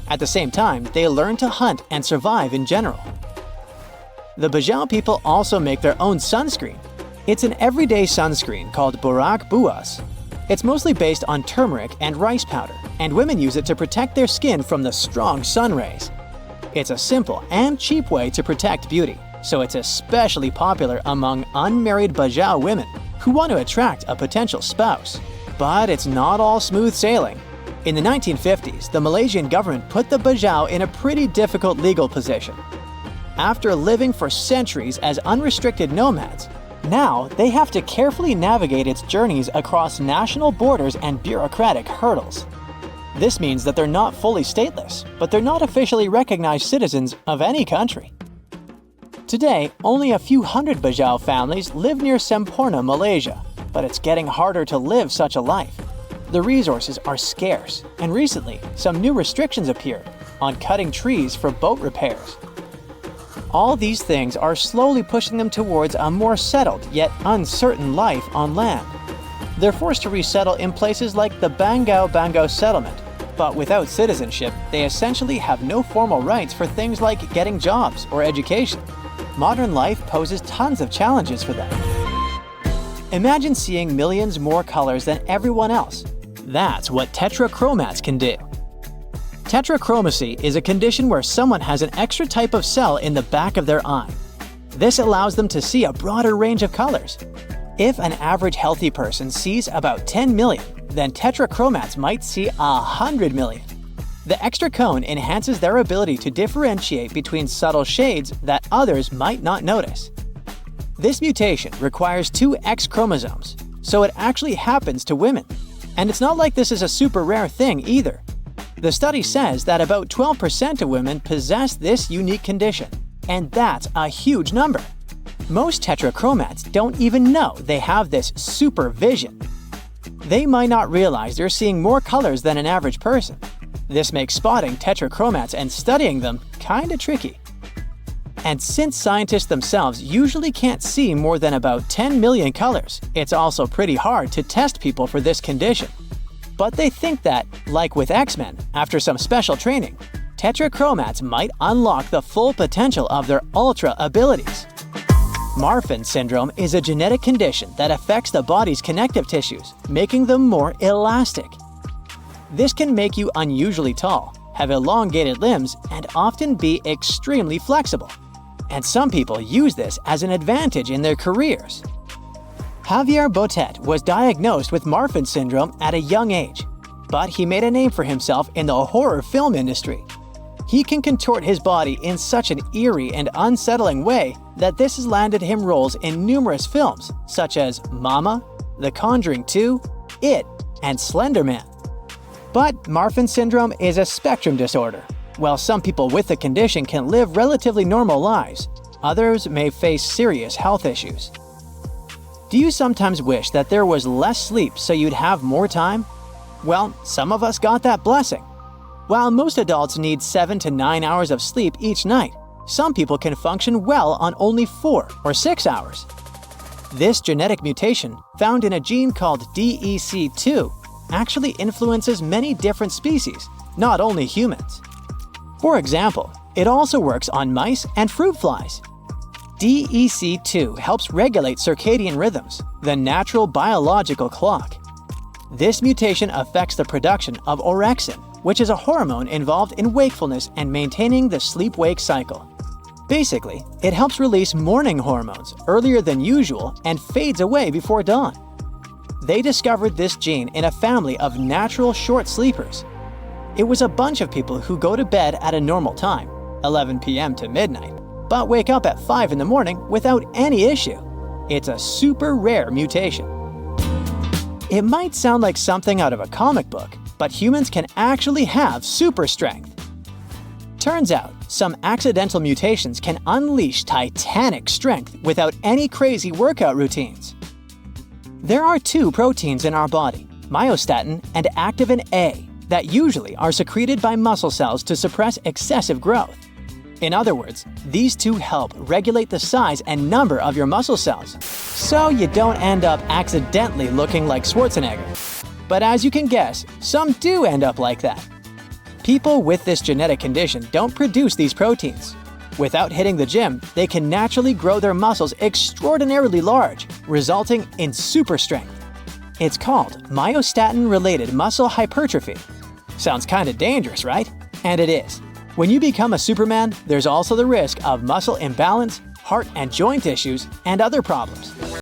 At the same time, they learn to hunt and survive in general. The Bajau people also make their own sunscreen. It's an everyday sunscreen called Borak Buas. It's mostly based on turmeric and rice powder, and women use it to protect their skin from the strong sun rays. It's a simple and cheap way to protect beauty, so it's especially popular among unmarried Bajau women who want to attract a potential spouse. But it's not all smooth sailing. In the 1950s, the Malaysian government put the Bajau in a pretty difficult legal position. After living for centuries as unrestricted nomads, now they have to carefully navigate its journeys across national borders and bureaucratic hurdles. This means that they're not fully stateless, but they're not officially recognized citizens of any country. Today, only a few hundred Bajau families live near Semporna, Malaysia, but it's getting harder to live such a life. The resources are scarce, and recently, some new restrictions appeared on cutting trees for boat repairs. All these things are slowly pushing them towards a more settled yet uncertain life on land. They're forced to resettle in places like the Bangau settlement, but without citizenship, they essentially have no formal rights for things like getting jobs or education. Modern life poses tons of challenges for them. Imagine seeing millions more colors than everyone else. That's what tetrachromats can do. Tetrachromacy is a condition where someone has an extra type of cell in the back of their eye. This allows them to see a broader range of colors. If an average healthy person sees about 10 million, then tetrachromats might see 100 million. The extra cone enhances their ability to differentiate between subtle shades that others might not notice. This mutation requires 2 X chromosomes, so it actually happens to women. And it's not like this is a super rare thing either. The study says that about 12% of women possess this unique condition, and that's a huge number. Most tetrachromats don't even know they have this super vision. They might not realize they're seeing more colors than an average person. This makes spotting tetrachromats and studying them kinda tricky. And since scientists themselves usually can't see more than about 10 million colors, it's also pretty hard to test people for this condition. But they think that, like with X-Men, after some special training, tetrachromats might unlock the full potential of their ultra abilities. Marfan syndrome is a genetic condition that affects the body's connective tissues, making them more elastic. This can make you unusually tall, have elongated limbs, and often be extremely flexible. And some people use this as an advantage in their careers. Javier Botet was diagnosed with Marfan syndrome at a young age, but he made a name for himself in the horror film industry. He can contort his body in such an eerie and unsettling way that this has landed him roles in numerous films, such as Mama, The Conjuring 2, It, and Slender Man. But Marfan syndrome is a spectrum disorder. While some people with the condition can live relatively normal lives, Others may face serious health issues. Do you sometimes wish that there was less sleep so you'd have more time? Well, some of us got that blessing. While most adults need 7 to 9 hours of sleep each night, some people can function well on only 4 or 6 hours. This genetic mutation, found in a gene called DEC2, actually influences many different species, not only humans. For example, it also works on mice and fruit flies. DEC2 helps regulate circadian rhythms, the natural biological clock. This mutation affects the production of orexin, which is a hormone involved in wakefulness and maintaining the sleep-wake cycle. Basically, it helps release morning hormones earlier than usual and fades away before dawn. They discovered this gene in a family of natural short sleepers. It was a bunch of people who go to bed at a normal time, 11 p.m. to midnight, but wake up at 5 in the morning without any issue. It's a super rare mutation. It might sound like something out of a comic book, but humans can actually have super strength. Turns out, some accidental mutations can unleash titanic strength without any crazy workout routines. There are 2 proteins in our body, myostatin and activin A, that usually are secreted by muscle cells to suppress excessive growth. In other words, these 2 help regulate the size and number of your muscle cells, so you don't end up accidentally looking like Schwarzenegger. But as you can guess, some do end up like that. People with this genetic condition don't produce these proteins. Without hitting the gym, they can naturally grow their muscles extraordinarily large, resulting in super strength. It's called myostatin-related muscle hypertrophy. Sounds kinda dangerous, right? And it is. When you become a Superman, there's also the risk of muscle imbalance, heart and joint issues, and other problems.